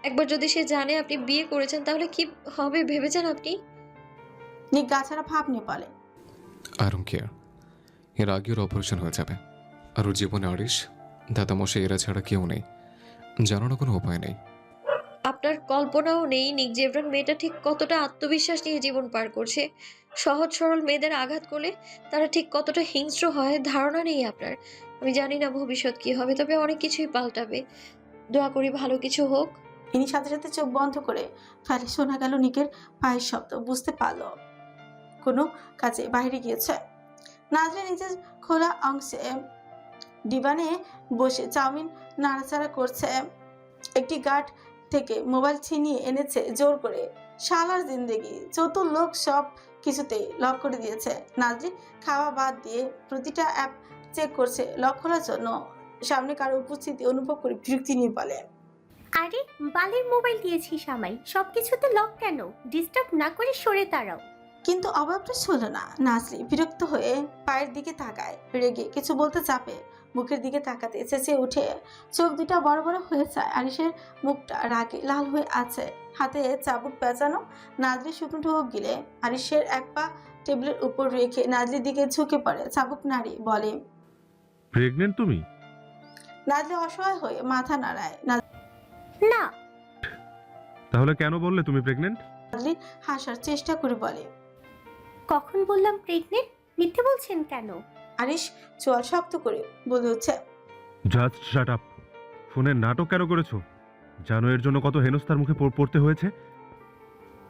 একবার যদি সে জানে আপনি বিয়ে করেছেন তাহলে কি হবে ভেবেছেন আপনি? নিক গাছাড়া ভাব নিয়ে বলে, আই ডোন্ট কেয়ার। এর আগে ওর অপারেশন হয়ে যাবে। আর ওর জীবনে আরিশ, দাদামশাই এরা ছাড়া কেউ নেই। জানানোর কোনো উপায় নেই। আপনার কল্পনাও নেই নিক জেভরান মেয়েটা ঠিক কতটা আত্মবিশ্বাস নিয়ে জীবন পার করছে। সহজ সরল মেয়েদের আঘাত করলে তারা ঠিক কতটা হিংস্র হয় ধারণা নেই আপনার। আমি জানি না ভবিষ্যৎ কি হবে, তবে অনেক কিছুই পাল্টাবে। দোয়া করি ভালো কিছু হোক। ইনি সাথে সাথে চোখ বন্ধ করে ফেলে। শোনা গেল নিকের পায়ের শব্দ। বুঝতে পারলো কোনো কাজে বাইরে গিয়েছে। নাজরিন নিজের খোলা অংশে ডিবানে বসে চাউমিন নাড়াচাড়া করছে। একটি গার্ড থেকে মোবাইল ছিনিয়ে এনেছে জোর করে। শালার জিন্দেগি, চতুর লোক সব কিছুতেই লক করে দিয়েছে। নাজরিন খাওয়া বাদ দিয়ে প্রতিটা অ্যাপ চেক করছে লক খোলার জন্য। সামনে কারো উপস্থিতি অনুভব করে বিরক্তি নিয়ে বলে, আরে বালের মোবাইল দিয়েছিস আমায়, সবকিছুতে লক কেন? ডিস্টার্ব না করে সরে দাঁড়াও। কিন্তু অভাবটা ছিল না। নাজরি বিরক্ত হয়ে পায়ের দিকে তাকায়। রেগে কিছু বলতে চাপে, মুখের দিকে তাকাতে চেঁচিয়ে উঠে চোখ দুটা বড় বড় হয়ে যায়। আরিশের মুখটা রাগে লাল হয়ে আছে, হাতে চাবুক পেঁচানো। নাজরি শুকনো ঢোক গিলে আরিশের এক পা টেবিলের উপর রেখে নাজরির দিকে ঝুঁকে পড়ে। চাবুক নাড়ি বলে, প্রেগনেন্ট তুমি? নাজরি অসহায় হয়ে মাথা নাড়ায়। না, তাহলে কেন বললে তুমি প্রেগনেন্ট? নাজরি হাসার চেষ্টা করে বলে, কখন বললাম প্রেগনেন্ট? মিথ্যে বলছেন কেন? আরিশ চোয়াল শক্ত করে বলে উঠছে, জাস্ট শাট আপ। ফোনের নাটক কেন করেছো? জানো এর জন্য কত হেনস্থার মুখে পড়তে হয়েছে?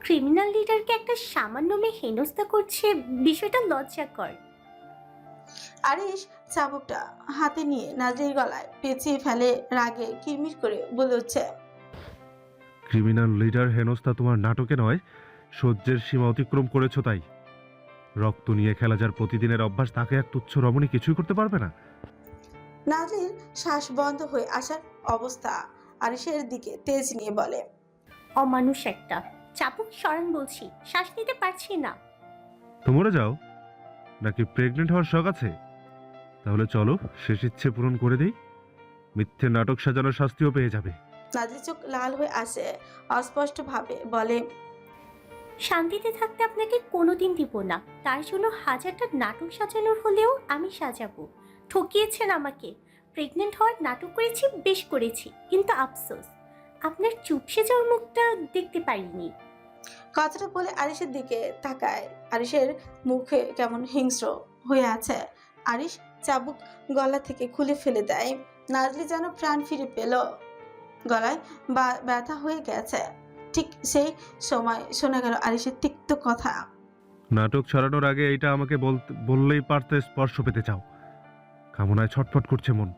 ক্রিমিনাল লিডারকে একটা সামান্য মেয়ে হেনস্থা করছে, বিষয়টা লজ্জাকর। আরিশ চাবুকটা হাতে নিয়ে নাজরির গলায় পেঁচিয়ে ফেলে। রাগে কিরমির করে বলে উঠছে, ক্রিমিনাল লিডার হেনস্থা তোমার নাটকে নয়, সহ্যের সীমা অতিক্রম করেছো তাই। রক্ত নিয়ে খেলা যার প্রতিদিনের অভ্যাস, তাকে এক তুচ্ছ রমণী কিছুই করতে পারবে না। নাজরির শ্বাস বন্ধ হয়ে আসার অবস্থা। আরিশের দিকে তেজ নিয়ে বলে, অমানুষ একটা। চাপুক সরান বলছি, শ্বাস নিতে পারছি না। তো মরে যাও, নাকি প্রেগনেন্ট হওয়ার শখ আছে? তাহলে চলো শেষ ইচ্ছে পূরণ করে দেই। মিথ্যে নাটক সাজানোর শাস্তিও পেয়ে যাবে। নাজরির চোখ লাল হয়ে আসে, অস্পষ্ট ভাবে বলে, শান্তিতে থাকতে আপনাকে কোনোদিন দিব না। তার জন্য হাজারটা নাটক সাজানোর হলেও আমি সাজাবো। ঠকিয়েছেন আমাকে। প্রেগনেন্ট হওয়ার নাটক করেছি, বেশ করেছি, কিন্তু আফসোস আপনার চুপসে যাওয়ার মুখটা দেখতে পারিনি। কথাটা বলে আরিশের দিকে তাকায়। আরিশের মুখে কেমন হিংস্র হয়ে আছে। আরিশ চাবুক গলা থেকে খুলে ফেলে দেয়। নাজলি যেন প্রাণ ফিরে পেল। গলায় ব্যথা হয়ে গেছে। ঠিক সেই সময় শোনা গেল আরিশের তিক্ত কথা, নাটক ছড়ানোর আগে এইটা আমাকে বললেই পারতে, স্পর্শ পেতে চাও। কামনায় ছটফট করছে মন,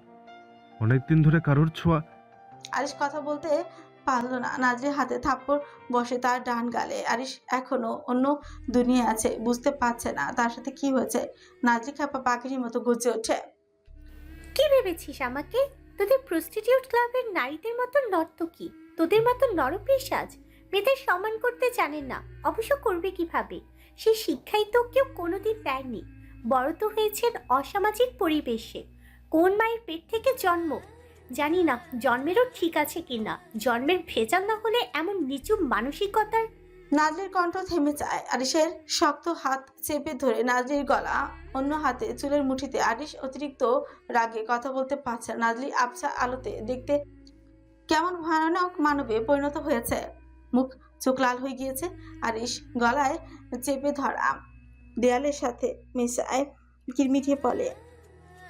অনেকদিন ধরে কারোর ছোঁয়া। আরিশ কথা বলতে পারল না। নাজরির হাতে থাপ্পড় বসে তার ডান গালে। আরিশ এখনো অন্য দুনিয়া আছে, বুঝতে পারছে না তার সাথে কি হয়েছে। নাজরি খাপা পাখির মতো গর্জে ওঠে। কি ভেবেছিস আমাকে? তোদের প্রস্টিটিউট ক্লাবের নারীদের মতো নর্তকী, তোদের মতো নরপিশাচ। মেয়েদের সম্মান করতে জানেন না, অবশ্য করবে কিভাবে? সেই শিক্ষাই তো কেউ কোনোদিন দেয়নি। বড় তো হয়েছেন অসামাজিক পরিবেশে। কোন মায়ের পেট থেকে জন্ম জানি না, জন্মেরও ঠিক আছে কিনা। জন্মের ভেজাল না হলে এমন নিচু মানসিকতার। নাজরির কণ্ঠ থেমে যায়। আরিশের শক্ত হাত চেপে ধরে নাজরির গলা, অন্য হাতে চুলের মুঠিতে। আরিশ অতিরিক্ত রাগে কথা বলতে পারছে না। নাজরি আবছা আলোতে দেখতে কেমন ভয়ানক মানবে পরিণত হয়েছে। মুখ চোখ লাল হয়ে গিয়েছে। আরিশ গলায় চেপে ধরা দেয়ালের সাথে মেশায় কিরমিটিয়ে বলে,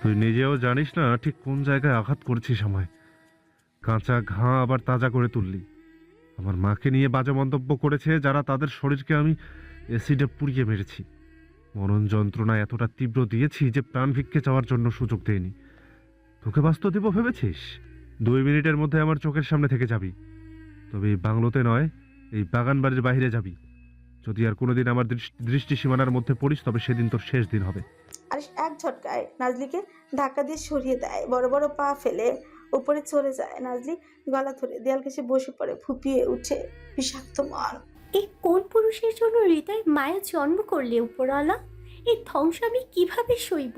তুই নিজেও জানিস না ঠিক কোন জায়গায় আঘাত করছিস আমায়। কাঁচা ঘা আবার তাজা করে তুললি। আমার মাকে নিয়ে বাজে মন্তব্য করেছে যারা, তাদের শরীরকে আমি অ্যাসিডে পুড়িয়ে মেরেছি। মরণ যন্ত্রণা এতটা তীব্র দিয়েছি যে প্রাণ ভিক্ষে চাওয়ার জন্য সুযোগ দেয়নি। তোকে বাঁচতে দেব ভেবেছিস? 2 মিনিটের মধ্যে আমার চোখের সামনে থেকে যাবি। তবে এই বাংলোতে নয়, এই বাগান বাড়ির বাইরে যাবি। যদি আর কোনোদিন আমার দৃষ্টি সীমানার মধ্যে পড়িস তবে সেদিন তোর শেষ দিন হবে। আরিশ এক ঝটকায় নাজলিকে ধাক্কা দিয়ে সরিয়ে দেয়। বড় বড় পা ফেলে উপরে চলে যায়। নাজলি গলা ধরে দেয়াল ঘেঁষে বসে পড়ে, ফুপিয়ে উঠে বিষাক্ত মন। এই কোন পুরুষের জন্য হৃদয় মায়ের জন্ম করলে উপরওয়ালা? এই ধ্বংস আমি কিভাবে সইব?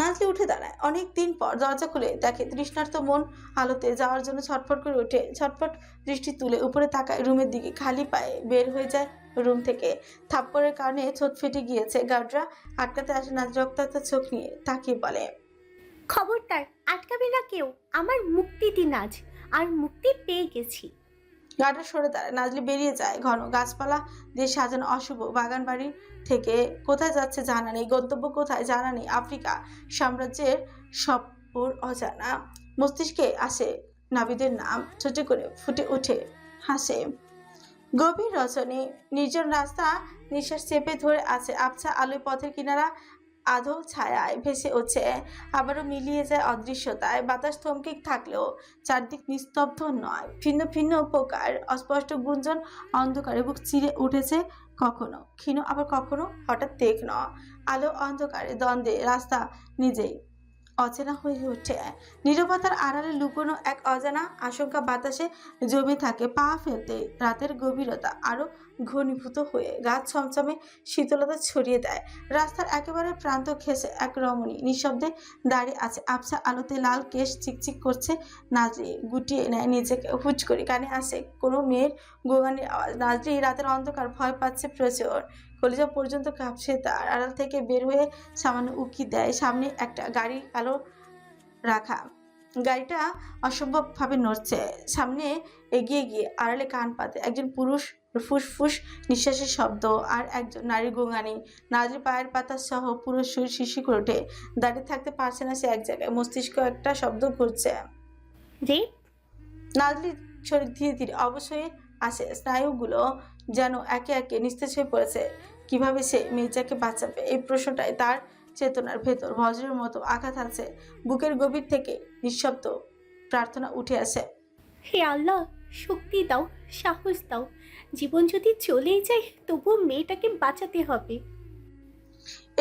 নাজলি উঠে দাঁড়ায়। অনেক দিন পর দরজা খুলে দেখে তৃষ্ণার্ত মন আলোতে যাওয়ার জন্য ছটফট করে ওঠে। ছটফট দৃষ্টি তুলে উপরে তাকায় রুমের দিকে। খালি পায়ে বের হয়ে যায় রুম থেকে। থাপ্পড়ের কারণে ছোট ফেটে গিয়েছে। গার্ডরা আটকাতে আসে। নাজলি রক্তাক্ত চোখ নিয়ে তাকিয়ে বলে, খবরদার, আটকাবে না কেউ। আমার মুক্তি দিন আজ। আর মুক্তি পেয়ে গেছি। গার্ডরা সরে দাঁড়ায়। নাজলি বেরিয়ে যায়। ঘন গাছপালা দিয়ে সাজানো অশুভ বাগান বাড়ি থেকে কোথায় যাচ্ছে জানা নেই, গন্তব্য কোথায় জানা নেই। আফ্রিকা সাম্রাজ্যের সপ্পর অজানা। মস্তিষ্কে আসে নাবিদের নাম, ছোট করে ফুটে ওঠে হাসে। গভীর রজনী, নির্জন রাস্তা, নিঃশ্বাস চেপে ধরে আছে। আবছা আলোয় পথের কিনারা আধো ছায়ায় ভেসে উঠছে, আবারও মিলিয়ে যায় অদৃশ্যতায়। বাতাস থমকে থাকলেও চারদিক নিস্তব্ধ নয়। ভিন্ন ভিন্ন প্রকার অস্পষ্ট গুঞ্জন অন্ধকারে বুক চিরে উঠেছে। কখনো ক্ষীণ, আবার কখনো হঠাৎ তীক্ষ্ণ। আলো অন্ধকারে দ্বন্দ্বে রাস্তা নিজেই অচেনা হয়ে ওঠে। নীরবতার আড়ালে লুকোনো এক অজানা আশঙ্কা বাতাসে জমে থাকে। পা ফেলতে রাতের গভীরতা আরো ঘনীভূত হয়ে গাছ ছমছমে শীতলতা ছড়িয়ে দেয়। রাস্তার একেবারে প্রান্ত ঘেঁষে এক রমণী নিঃশব্দে দাঁড়িয়ে আছে। আবছা আলোতে লাল কেশ চিকচিক করছে। নাজরি গুটিয়ে নেয় নিজেকে। হুট করে কানে আসে কোনো মেয়ের গোগানের আওয়াজ। নাজরি রাতের অন্ধকার ভয় পাচ্ছে প্রচুর। কলিজা পর্যন্ত কাঁপছে তার। আড়াল থেকে বের হয়ে সামান্য উকি দেয়। সামনে একটা গাড়ি কালো রাখা। গাড়িটা অসম্ভবভাবে নড়ছে। সামনে এগিয়ে গিয়ে আড়ালে কান পাতে একজন পুরুষ ফুসফুস নিঃশ্বাসের শব্দ, আর একজন নারীর গোঙানি। নাজরি পায়ের পাতা সহ পুরো শরীর শিশি করে ওঠে। দাঁড়িয়ে থাকতে পারছে না সে এক জায়গায়। মস্তিষ্ক একটা শব্দ ঘুরছে। রে, নাজরির শরীর ধীরে ধীরে অবশ হয়ে আসে। স্নায়ুগুলো যেন একে একে নিস্তেজ হয়ে পড়েছে। কিভাবে সে মির্জাকে বাঁচাবে, এই প্রশ্নটাই তার চেতনার ভেতর বজ্রের মতো আঘাত আছে। বুকের গভীর থেকে নিঃশব্দ প্রার্থনা উঠে আসে, হে আল্লাহ, শক্তি দাও, সাহস দাও। জীবন যদি চলেই যায় তবুও মেয়েটাকে বাঁচাতে হবে।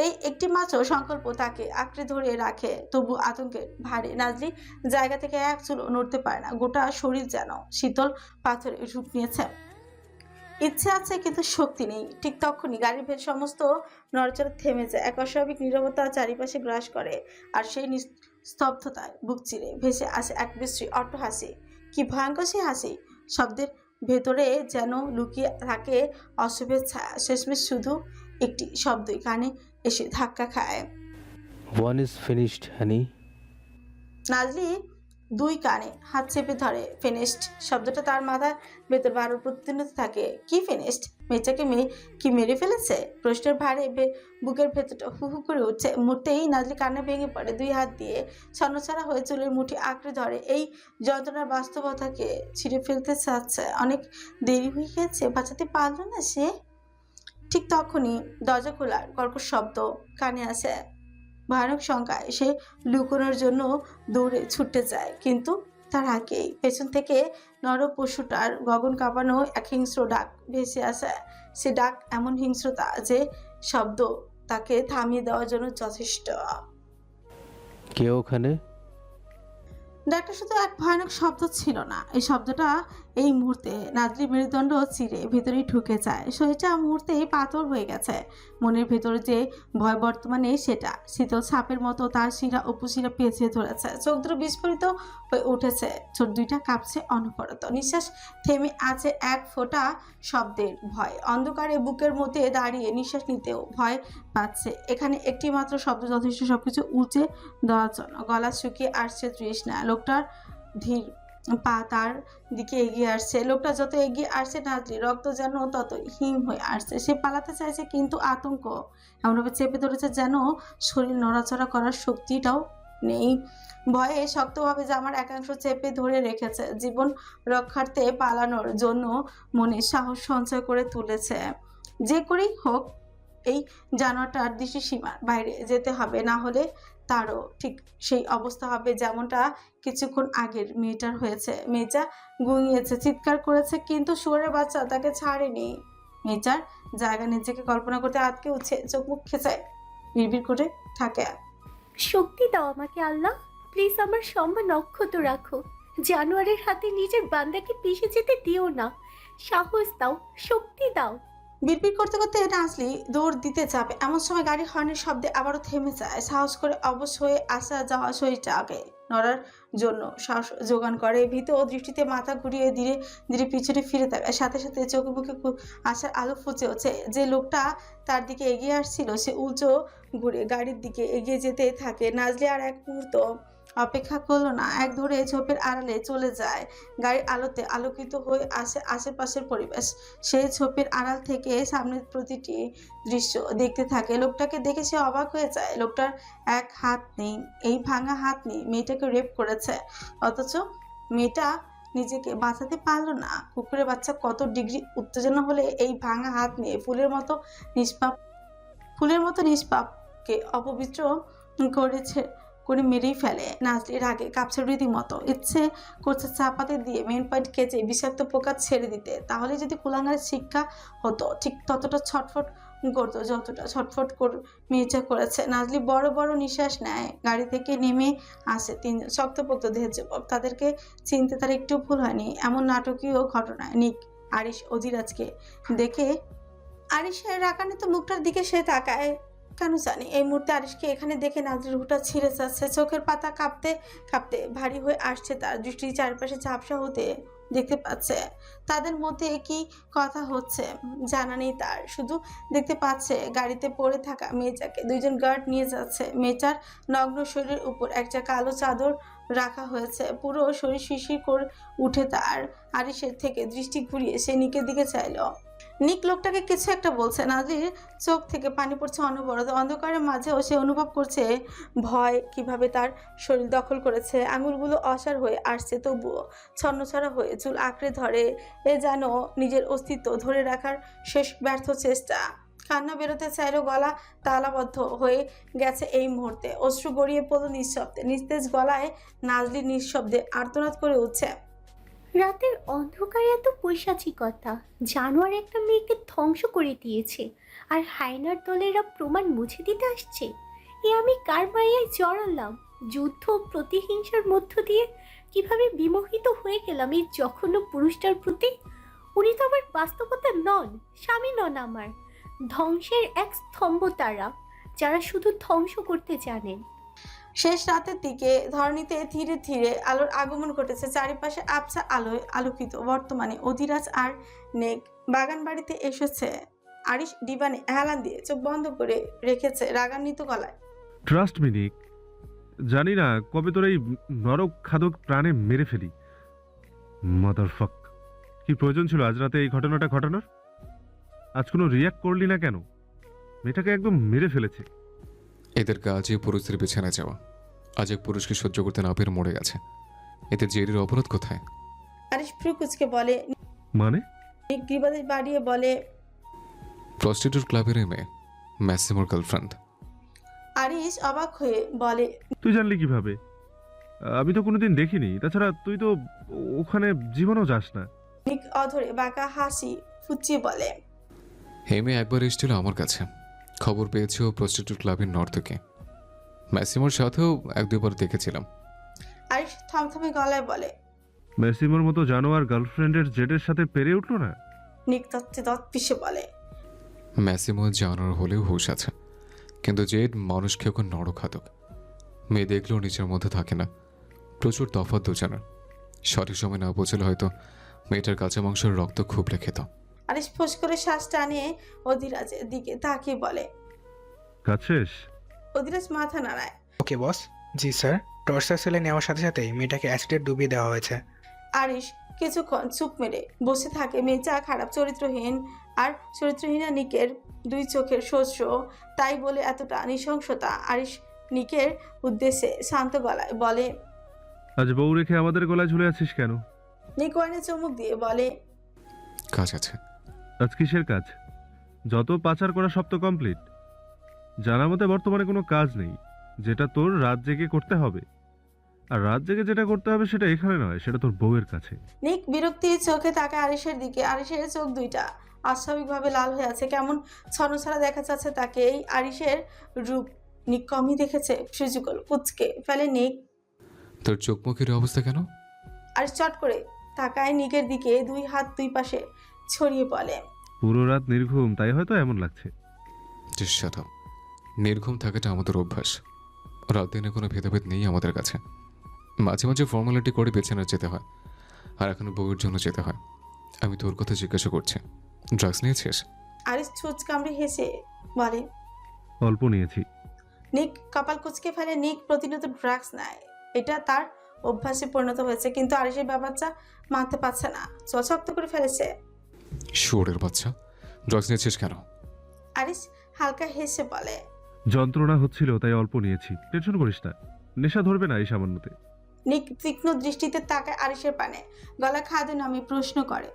এই একটি মাত্র সংকল্প তাকে আঁকড়ে ধরে রাখে। তবু আতঙ্কের ভারে নাজরি জায়গা থেকে এক চুলও নড়তে পারে না। গোটা শরীর যেন শীতল পাথরে রূপ নিয়েছে। ইচ্ছে আছে কিন্তু শক্তি নেই। ঠিক তখনই গাড়ির ভেতর সমস্ত নড়চড় থেমে যায়। এক অস্বাভাবিক নীরবতা চারিপাশে গ্রাস করে। আর সেই স্তব্ধতায় বুক চিরে ভেসে আসে এক বিশ্রী অট্টহাসি। কি ভয়ঙ্কর সে হাসি! শব্দের ভেতরে যেন লুকিয়ে থাকে অশুভের ছায়া। শেষমেশ শুধু একটি শব্দই কানে এসে ধাক্কা খায়। One is finished, honey. নাজলি দুই কানে হাত চেপে ধরে। ফিনিশড শব্দটা তার মাথার ভেতর বারো প্রতিদিনত থাকে। কি ফিনিশড? মেয়েটাকে কি মেরে ফেলেছে? প্রশ্নের ভারে বুকের ভেতরটা হু হু করে উঠছে। মুহূর্তেই নাজলি কান্না ভেঙে পড়ে। দুই হাত দিয়ে ছন্নছাড়া হয়ে চুলের মুঠি আঁকড়ে ধরে। এই যন্ত্রণার বাস্তবতাকে ছিঁড়ে ফেলতে চাচ্ছে। অনেক দেরি হয়ে গেছে, বাঁচাতে পারল না সে। ঠিক তখনই দরজা খোলার কর্কশ শব্দ কানে আসে। ভয়ানক শঙ্কায় সে লুকোনোর জন্য দৌড়ে ছুটতে যায়, কিন্তু তার আগেই পেছন থেকে নরপশুটার গগন কাঁপানো এক হিংস্র ডাক ভেসে আসে। সে ডাক এমন হিংস্রতা যে শব্দ তাকে থামিয়ে দেওয়ার জন্য যথেষ্ট। কে ওখানে? ডাকটা শুধু এক ভয়ানক শব্দ ছিল না, এই শব্দটা এই মুহূর্তে নাজরি মেরুদণ্ড চিরে ভেতরে ঢুকে যায়। শরীরটা মুহূর্তেই পাথর হয়ে গেছে। মনের ভেতরে যে ভয় বর্তমানে সেটা শীতল ছাপের মতো তার শিরা উপশিরা পেঁচিয়ে ধরেছে। চোখ দুটো বিস্ফোরিত হয়ে উঠেছে, ছোট দুইটা কাঁপছে অনবরত। নিঃশ্বাস থেমে আছে এক ফোঁটা শব্দের ভয়। অন্ধকারে বুকের মধ্যে দাঁড়িয়ে নিঃশ্বাস নিতেও ভয় পাচ্ছে। এখানে একটি মাত্র শব্দ যথেষ্ট সবকিছু উঁচে দেওয়ার জন্য। গলা শুকিয়ে আসছে তৃষ্ণা। লোকটার ধীর পা তার দিকে এগিয়ে আসছে। লোকটা যত এগিয়ে আসছে নাজরি রক্ত যেন তত হিম হয়ে আসছে। সে পালাতে চাইছে কিন্তু আতঙ্ক এমনভাবে চেপে ধরেছে যেন শরীর নড়াচড়া করার শক্তিটাও নেই। ভয়ে শক্তভাবে জামার একাংশ চেপে ধরে রেখেছে। জীবন রক্ষার্থে পালানোর জন্য মনে সাহস সঞ্চয় করে তুলেছে। যে করেই হোক এই জানোয়ারটার দৃষ্টিসীমার বাইরে যেতে হবে, না হলে তারও ঠিক সেই অবস্থা হবে যেমনটা কিছুক্ষণ আগের মেয়েটার হয়েছে। মেয়েটা গুঁইয়েছে, চিৎকার করেছে, কিন্তু শুয়োরের বাচ্চা তাকে ছাড়েনি। মেয়েটার জায়গা নিজেকে কল্পনা করতে আটকে উঠছে, চোখ মুখ খেঁচায় বিড়বিড় করে থাকে। শক্তি দাও আমাকে আল্লাহ, প্লিজ আমার সম্মান অক্ষত রাখো। জানোয়ারের হাতে নিজের বান্দাকে পিষে যেতে দিও না। সাহস দাও, শক্তি দাও। বিড়বিড় করতে করতে নাজলি দৌড় দিতে যাবে, এমন সময় গাড়ির হর্নের শব্দে আবারও থেমে যায়। সাহস করে অবশ হয়ে আসা যাওয়া শরীরটা আগে নড়ার জন্য সাহস যোগান করে। ভীত দৃষ্টিতে মাথা ঘুরিয়ে ধীরে ধীরে পিছনে ফিরে তাকায়। সাথে সাথে চোখে মুখে আসার আলো ফুচে ওঠে। যে লোকটা তার দিকে এগিয়ে আসছিল সে উল্টো ঘুরে গাড়ির দিকে এগিয়ে যেতে থাকে। নাজলি আর এক মুহূর্ত অপেক্ষা করলো না, এক ধরে ঝোপের আড়ালে চলে যায়। গাড়ির আলোতে আলোকিত হয়ে আসে আশেপাশের পরিবেশ। সে ঝোপের আড়াল থেকে সামনের প্রতিটি দৃশ্য দেখতে থাকে। লোকটাকে দেখে সে অবাক হয়ে যায়। লোকটার এক হাত নেই, এই ভাঙা হাত নেই। মেয়েটাকে রেপ করেছে, অথচ মেয়েটা নিজেকে বাঁচাতে পারলো না। কুকুরের বাচ্চা কত ডিগ্রি উত্তেজনা হলে এই ভাঙা হাত নিয়ে ফুলের মতো নিষ্পাপকে অপবিত্র করেছে করে মেরেই ফেলে। নাজলির আগে কাপছে রীতিমতো, ইচ্ছে করছে চাপাতে দিয়ে মেন পয়েন্ট কেচে বিষাক্ত পোকা ছেড়ে দিতে। তাহলে যদি কুলাঙ্গারের শিক্ষা হতো, ঠিক ততটা ছটফট করতো যতটা ছটফট মেয়েটা করেছে। নাজলি বড় বড় নিঃশ্বাস নেয়। গাড়ি থেকে নেমে আসে তিনজন শক্তপোক্ত দেহের যুবক। তাদেরকে চিনতে তার একটু ভুল হয়নি এমন নাটকীয় ঘটনায়। নিক, আরিশ, অজিরাজকে দেখে আরিশের রাগান্বিত মুখটার দিকে সে তাকায়। কেন জানি এই মুহূর্তে আরিশকে এখানে দেখে নাজরির হুটা ছিঁড়ে যাচ্ছে। চোখের পাতা কাঁপতে কাঁপতে ভারী হয়ে আসছে। তার দৃষ্টি চারপাশে ঝাপসা হতে দেখতে পাচ্ছে। তাদের মধ্যে কি কথা হচ্ছে জানা নেই তার, শুধু দেখতে পাচ্ছে গাড়িতে পড়ে থাকা মেয়েটাকে দুইজন গার্ড নিয়ে যাচ্ছে। মেয়েটার নগ্ন শরীরের উপর একটা কালো চাদর রাখা হয়েছে। পুরো শরীর শিরশির করে উঠে তার। আরিশের থেকে দৃষ্টি ঘুরিয়ে সে নিকের দিকে চাইল। নিক লোকটাকে কিছু একটা বলছে। নাজির চোখ থেকে পানি পড়ছে অনবরত। অন্ধকারের মাঝেও সে অনুভব করছে ভয় কিভাবে তার শরীর দখল করেছে। আঙুলগুলো অসাড় হয়ে আসছে, তবুও ছন্নছাড়া হয়ে চুল আঁকড়ে ধরে। এ যেন নিজের অস্তিত্ব ধরে রাখার শেষ ব্যর্থ চেষ্টা। কান্না বেরোতে চাইলেও গলা তালাবদ্ধ হয়ে গেছে এই মুহূর্তে। অশ্রু গড়িয়ে পড়ল নিঃশব্দে। নিস্তেজ গলায় নাজলি নিঃশব্দে আর্তনাদ করে উঠছে। রাতের অন্ধকারে এত পৈশাচিকতা! জানোয়ার একটা মেয়েকে ধ্বংস করে দিয়েছে, আর হায়নার দলেরা প্রমাণ মুছে দিতে আসছে। এ আমি কার মায়ায় জড়ালাম? যুদ্ধ প্রতিহিংসার মধ্য দিয়ে কিভাবে বিমোহিত হয়ে গেলাম এই জঘন্য পুরুষটার প্রতি। উনি তো আমার বাস্তবতা নন, স্বামী নন আমার। ধ্বংসের এক স্তম্ভ তারা, যারা শুধু ধ্বংস করতে জানেন। শেষ রাতের দিকে ধরণীতে ধীরে ধীরে আলোর আগমন ঘটেছে। চারিপাশে আবছা আলোয় আলোকিত। বর্তমানে অধিরাজ আর নেক বাগান বাড়িতে এসেছে। আরিশ ডিবানে হেলান দিয়ে চোখ বন্ধ করে রেখেছে রাগান্বিত গলায়। ট্রাস্ট মি নিক, জানি না কবে তোর এই নরক খাদক প্রাণে মেরে ফেলি। মাদারফাক, কি প্রয়োজন ছিল আজ রাতে এই ঘটনাটা ঘটানোর? আজ কোনো রিয়াক্ট করলি না কেন? মেয়েটাকে একদম মেরে ফেলেছে। এদের কাজে পুরুষদের বিছানায় যাওয়া। আজ এক পুরুষকে সহ্য করতে না পেরে মরে গেছে। এতে জেরির অপরাধ কোথায়? আরিশ ফ্রুকুচকে বলে। মানে? নিক গ্রীবাদেশ বাড়িয়ে বলে, প্রস্টিটিউট ক্লাবের মেয়ে, ম্যাসিমোর গার্লফ্রেন্ড। আরিশ অবাক হয়ে বলে, তুই জানলি কিভাবে? আমি তো কোনোদিন দেখিনি। তাছাড়া তুই তো ওখানে জীবনেও যাস না। নিক অধরে বাঁকা হাসি ফুচিয়ে বলে। এই মেয়ে একবার এসেছিল আমার কাছে, খবর পেয়েছি ও প্রস্টিটিউট ক্লাবের নর্তকী। ম্যাসিমোর সাথেও এক দুবার দেখেছিলাম। আরিশ থমথমে গলায় বলে। মেসিমোর মতো জানোয়ার গার্লফ্রেন্ডের জেটের সাথে পেরে উঠলো না। নিক তত্ত্বে দত পিষে বলে। ম্যাসিমো জানার হলেও হুঁশ আছে, কিন্তু জেড মানুষকে ওকে নরখাতক। মেয়ে দেখলেও নিজের মধ্যে থাকে না। প্রচুর তফাৎ দুজনের। সঠিক সময় না পৌঁছলে হয়তো মেয়েটার কাঁচা মাংসের রক্ত খুবলে খেত। আরিশ ফোঁস করে শ্বাস টানিয়ে অধিরাজের দিকে তাকিয়ে বলে। কাজ শেষ? অধিরাজ মাথা নাড়ায়। ওকে বস। জি স্যার। টর্চার সেলে নেওয়ার সাথে সাথেই মেয়েটাকে অ্যাসিডে ডুবিয়ে দেওয়া হয়েছে। আরিশ কিছুক্ষণ চুপ মেরে বসে থাকে। মেয়েটা খারাপ, চরিত্রহীন, আর চরিত্রহীনা নিকের দুই চোখের শস্য, তাই বলে এতটা নৃশংসতা। আরিশ নিকের উদ্দেশ্যে শান্ত গলায় বলে। আজ বউ রেখে আমাদের গলায় ঝুলে আছিস কেন? নিক ওয়াইনে চুমুক দিয়ে বলে। কাজ আছে। আজ কিসের কাজ? যত পাচার করা সব তো কমপ্লিট। জানা মতে বর্তমানে কোনো কাজ নেই, যেটা তোর রাত জেগে করতে হবে। আর রাত জেগে যেটা করতে হবে সেটা এখানে নয়, সেটা তোর বউয়ের কাছে। নিক বিরক্তির চোখে তাকায় আরিশের দিকে। আরিশের চোখ দুইটা অস্বাভাবিকভাবে লাল হয়ে আছে, কেমন ছনছাড়া দেখা যাচ্ছে তাকে। এই আরিশের রূপ নিক কমই দেখেছে। সুযোগল কুচকে ফেলে নিক। তোর চোখ মুখের অবস্থা কেন? আরিশ চট করে তাকায় নিকের দিকে, দুই হাত দুই পাশে ছড়িয়ে বলে। পুরো রাত নির্ঘুম, তাই হয়তো এমন লাগছে। চেষ্টা নির্ঘুম থাকাটা আমাদের অভ্যাস। রাত দিনে কোনো ভেদাভেদ নেই আমাদের কাছে। মাঝে মাঝে ফর্মালিটি করে বেছানা যেতে হয়, আর এখন বউয়ের জন্য যেতে হয়। আমি তোর কথা জিজ্ঞাসা করছি, ড্রাগস নিয়েছিস? আরিশ ছুঁচ কামড়ে হেসে বলে। অল্প নিয়েছি। নিক কপাল কুচকে ফেলে। নিক প্রতিনিয়ত ড্রাগস নেয়, এটা তার অভ্যাসে পরিণত হয়েছে, কিন্তু আরিশের ব্যাপারটা মানতে পারছে না। শক্ত করে ফেলেছে। শুয়োরের বাচ্চা, ড্রাগস নিয়েছিস কেন? আরিশ হালকা হেসে বলে। যন্ত্রণা হচ্ছিল তাই অল্প নিয়েছি। টেনশন করিস না, নেশা ধরবে না এই সামান্যতে। নিক তীক্ষ্ণ দৃষ্টিতে তাকায় আরিশের পানে, গলা খাদে নামে প্রশ্ন করে।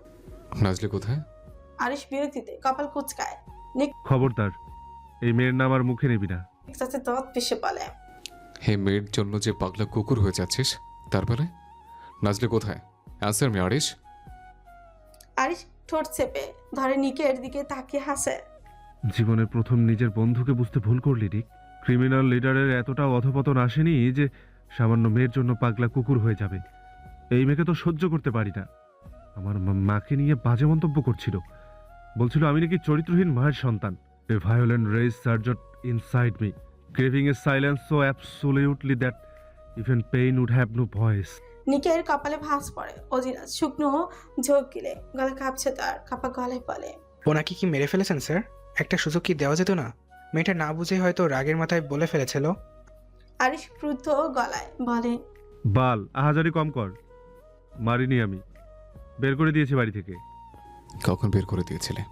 নাজলে কোথায়? আরিশ বিরক্তিতে কপাল কুচকায়। খবরদার, এই মেয়ের নাম আর মুখে নিবি না। নিক চাচা দত পিষে বলে। হে মেয়ের জন্য যে পাগলা কুকুর হয়ে যাচ্ছিস, তারপরে নাজলে কোথায়? Answer me Arish. আরিশ ঠোঁট চেপে ধরে নিকের দিকে তাকিয়ে হাসে। জীবনের প্রথম নিজের বন্ধুকে বুঝতে ভুল করলি রিক। ক্রিমিনাল লিডারের এতটাও অধপতন আসেনি যে সামান্য মেয়ের জন্য পাগলা কুকুর হয়ে যাবে। এই মেয়েকে তো সহ্য করতে পারি না। আমার মাকে নিয়ে বাজে মন্তব্য করছিল, বলছিল আমি নাকি চরিত্রহীন মায়ের সন্তান। A violent rage surged inside me, craving a silence so absolutely that even pain would have no voice. নিকের কপালে ভাঁজ পড়ে। অজিরাজ শুকনো ঝোঁক গিলে গলা কাঁপছে তার, কাপা গলায় বলে। ওনাকে কি মেরে ফেলেছেন স্যার? একটা সুযোগ কি দেওয়া যেত না? মেয়েটা না বুঝে হয়তো রাগের মাথায় বলে ফেলেছিল। আরিশ ক্রুদ্ধ গলায় বলে। বাল, আহাজারি কম কর। মারিনি আমি, বের করে দিয়েছি বাড়ি থেকে। কখন বের করে দিয়েছিলে?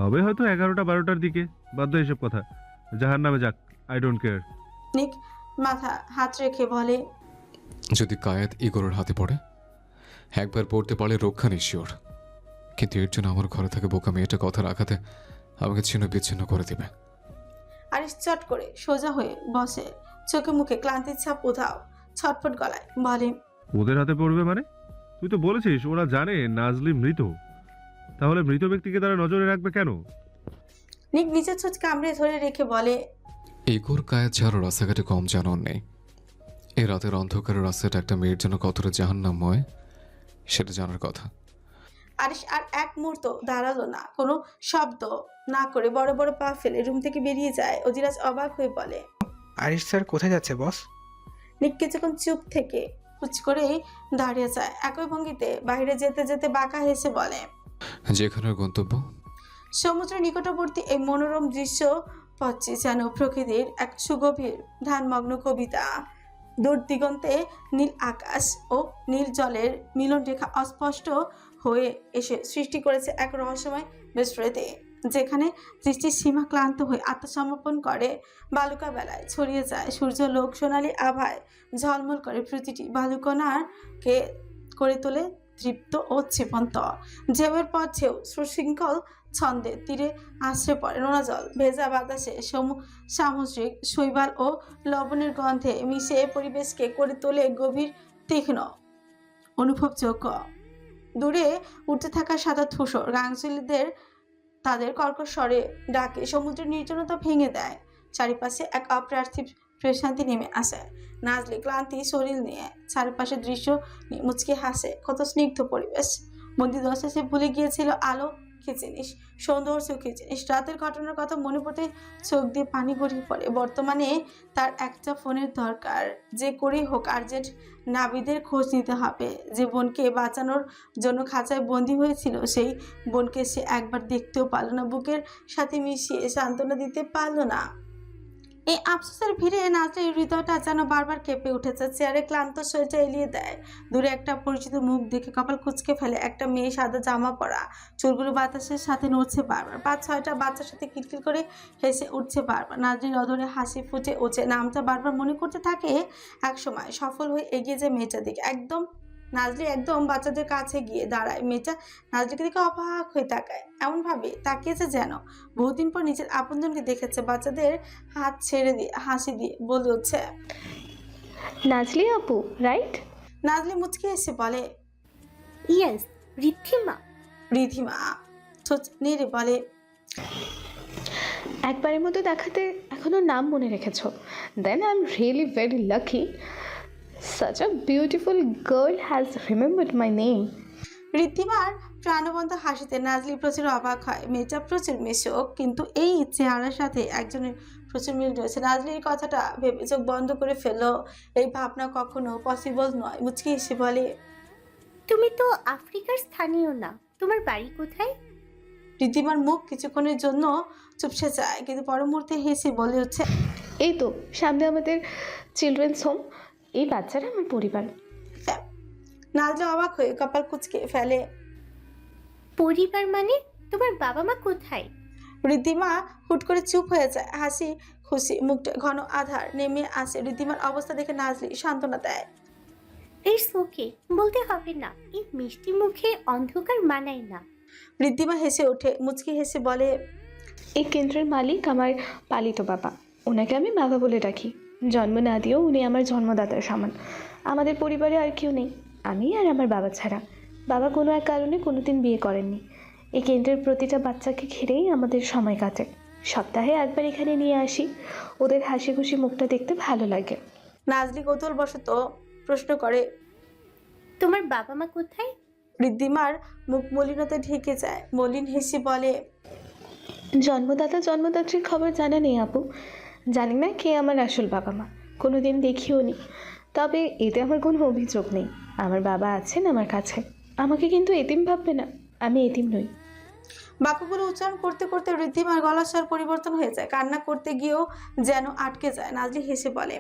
হবে হয়তো 11টা-12টার দিকে। বাধ্য এসব কথা, জাহার নামে যাক, আই ডোন্ট কেয়ার। নিক মাথা হাত রেখে বলে। যদি কায়েত ইগোরের হাতে পড়ে, একবার পড়তে পারলে রক্ষা নিশ্চিওর। কিন্তু এর জন্য আমার ঘরে থাকে বোকা মেয়েটা কথা রাখাতে আমাকে ছিন্ন বিচ্ছিন্ন করে দেবে। আরিশ চট করে সোজা হয়ে বসে, চোখে মুখে ক্লান্তির ছাপ উধাও। ছটফট গলায় বলে। ওদের হাতে পড়বে মানে? তুই তো বলেছিস ওরা জানে নাজলি মৃত। তাহলে মৃত ব্যক্তিকে তারা নজরে রাখবে কেন? নিক নিচের ছুঁচ কামড়ে ধরে রেখে বলে। ইগোর কায়েত ছাড়া রাস্তাঘাটে কম জানান নেই। এই রাতের অন্ধকারের রাস্তাটা একটা মেয়ের জন্য কতটা জাহান্নামময় সেটা জানার কথা। আরিশ আর এক মুহূর্ত দাঁড়ালো না, কোনো শব্দ না করে বড় বড় পা ফেলে রুম থেকে বেরিয়ে যায়। অজিরাজ অবাক হয়ে বলে। আরিশ স্যার কোথায় যাচ্ছে বস? নিক কিছুক্ষণ চুপ থেকে কুচ করেই দাঁড়িয়ে যায়। একই ভঙ্গিতে বাইরে যেতে যেতে বাঁকা হেসে বলে। যেখানের গন্তব্য সমুদ্র নিকটবর্তী এই মনোরম দৃশ্য পাচ্ছি যেন প্রকৃতির এক সুগভীর ধ্যানমগ্ন কবিতা। দূর দিগন্তে নীল আকাশ ও নীল জলের মিলন রেখা অস্পষ্ট হয়ে এসে সৃষ্টি করেছে এক রহস্যময় বিস্মৃতি, যেখানে দৃষ্টির সীমা ক্লান্ত হয়ে আত্মসমর্পণ করে। বালুকা বেলায় ছড়িয়ে যায় সূর্য লোক সোনালী আভায় ঝলমল করে প্রতিটি বালুকণাকে করে তোলে তৃপ্ত ও জীবন্ত। ঢেউয়ের পর ঢেউ সুশৃঙ্খল ছন্দে তীরে আশ্রে পড়ে নোনা জল ভেজা বাতাসে সামুদ্রিক শৈবাল ও লবণের গন্ধে মিশে পরিবেশকে করে তোলে গভীর তীক্ষ্ণ অনুভবযোগ্য। দূরে উঠতে থাকা সাদা ধূসর গাংচুলিদের তাদের কর্কশ স্বরে ডাকে সমুদ্রের নির্জনতা ভেঙে দেয়। চারিপাশে এক অপ্রার্থিব প্রশান্তি নেমে আসে। নাজলি ক্লান্তি শরীর নিয়ে চারিপাশের দৃশ্য নিয়ে মুচকি হাসে। কত স্নিগ্ধ পরিবেশ। মন্দির দশা সে ভুলে গিয়েছিল আলো কি জিনিস, সৌন্দর্য কি জিনিস। রাতের ঘটনার কথা মনে পড়তে চোখ দিয়ে পানি গড়িয়ে পড়ে। বর্তমানে তার একটা ফোনের দরকার, যে করেই হোক আর্জেন্ট নাবিদের খোঁজ নিতে হবে। যে বোনকে বাঁচানোর জন্য খাঁচায় বন্দী হয়েছিল, সেই বোনকে সে একবার দেখতেও পারল না, বুকের সাথে মিশিয়ে সান্ত্বনা দিতে পারল না। এই আফসোসের ভিড়ে নাজলির হৃদয়টা যেন বারবার কেঁপে উঠেছে। চেয়ারে ক্লান্ত শরীরটা এলিয়ে দেয়। দূরে একটা পরিচিত মুখ দেখে কপাল কুঁচকে ফেলে। একটা মেয়ে সাদা জামা পরা, চুলগুলো বাতাসের সাথে নড়ছে বারবার। 5-6টা বাচ্চার সাথে কিলকিল করে হেসে উঠছে বারবার। নাজলির অধরে হাসি ফুটে ওঠে। নামটা বারবার মনে করতে থাকে। একসময় সফল হয়ে এগিয়ে যায় মেয়েটার দিকে। নাজলি একদম বাচ্চাদের কাছে গিয়ে দাঁড়ায়। মেয়েটা নাজলিকে দেখে অবাক হয়ে তাকায়, এমনভাবে তাকিয়েছে যেন বহুদিন পর নিজের আপনজনকে দেখেছে। বাচ্চাদের হাত ছেড়ে দিয়ে হাসি দিয়ে বলে উঠছে, নাজলি আপু, রাইট? নাজলি মুচকি এসে বলে, ইয়েস, রিদ্ধিমা। রিধিমা ঠোঁট নেড়ে বলে, একবারের মতো দেখাতে এখনো নাম মনে রেখেছো। Then I am really very lucky. Such a beautiful girl has remembered my name. রিদ্ধিমার প্রাণবন্ত হাসিতে নাজলি প্রচুর অবাক হয়। মেয়েটা প্রচুর মিশুক, কিন্তু এই চেহারার সাথে একজনের প্রচুর মিল রয়েছে। নাজলি এই কথাটা ভেবে চোখ বন্ধ করে ফেললো। এই ভাবনা কখনো পসিবল নয়। মুচকি এসে বলে, তুমি তো আফ্রিকার স্থানীয় না, তোমার বাড়ি কোথায়? রিদ্ধিমার মুখ কিছুক্ষণের জন্য চুপসে যায়, কিন্তু পর মুহূর্তে হেসে বলে উঠছে, এই তো সামনে আমাদের চিলড্রেন্স হোম। এই বাচ্চারা আমার পরিবার। নাজলি অবাক হয়ে কপাল কুঁচকে ফেলে। পরিবার মানে তোমার বাবা মা কোথায়? রিদ্ধিমা হুট করে চুপ হয়ে যায়। হাসি খুশি মুখটা ঘন আধার নেমে আসে। রিদ্ধিমার অবস্থা দেখে নাজলি সান্ত্বনা দেয়। ইটস ওকে, বলতে হবে না। এই মিষ্টি মুখে অন্ধকার মানায় না। রিদ্ধিমা হেসে ওঠে, মুচকি হেসে বলে, এই কেন্দ্রের মালিক আমার পালিত বাবা। ওনাকে আমি বাবা বলে ডাকি। জন্ম না দিয়েও উনি আমার জন্মদাতার সমান। আমাদের পরিবারে আর কেউ নেই, আমি আর আমার বাবা ছাড়া। বাবা কোনো এক কারণে কোনোদিন বিয়ে করেননি। এই কেন্দ্রের প্রতিটা বাচ্চাকে ঘিরেই আমাদের সময় কাটে। সপ্তাহে একবার এখানে নিয়ে আসি। ওদের হাসি খুশি মুখটা দেখতে ভালো লাগে। নাজলি কৌতূহলবশত প্রশ্ন করে, তোমার বাবা মা কোথায়? রিদ্ধিমার মুখ মলিনতা ঢেকে যায়। মলিন হেসে বলে, জন্মদাতা জন্মদাত্রীর খবর জানা নেই আপু। জানি না কে আমার আসল বাবা মা, কোনোদিন দেখিও নি। তবে এতে আমার কোনো অভিযোগ নেই। আমার বাবা আছেন আমার কাছে। আমাকে কিন্তু এতিম ভাববে না, আমি এতিম নই। বাক্যগুলো উচ্চারণ করতে করতে রিদ্ধিমার গলার স্বর পরিবর্তন হয়ে যায়। কান্না করতে গিয়েও যেন আটকে যায়। নাজলি হেসে বলে,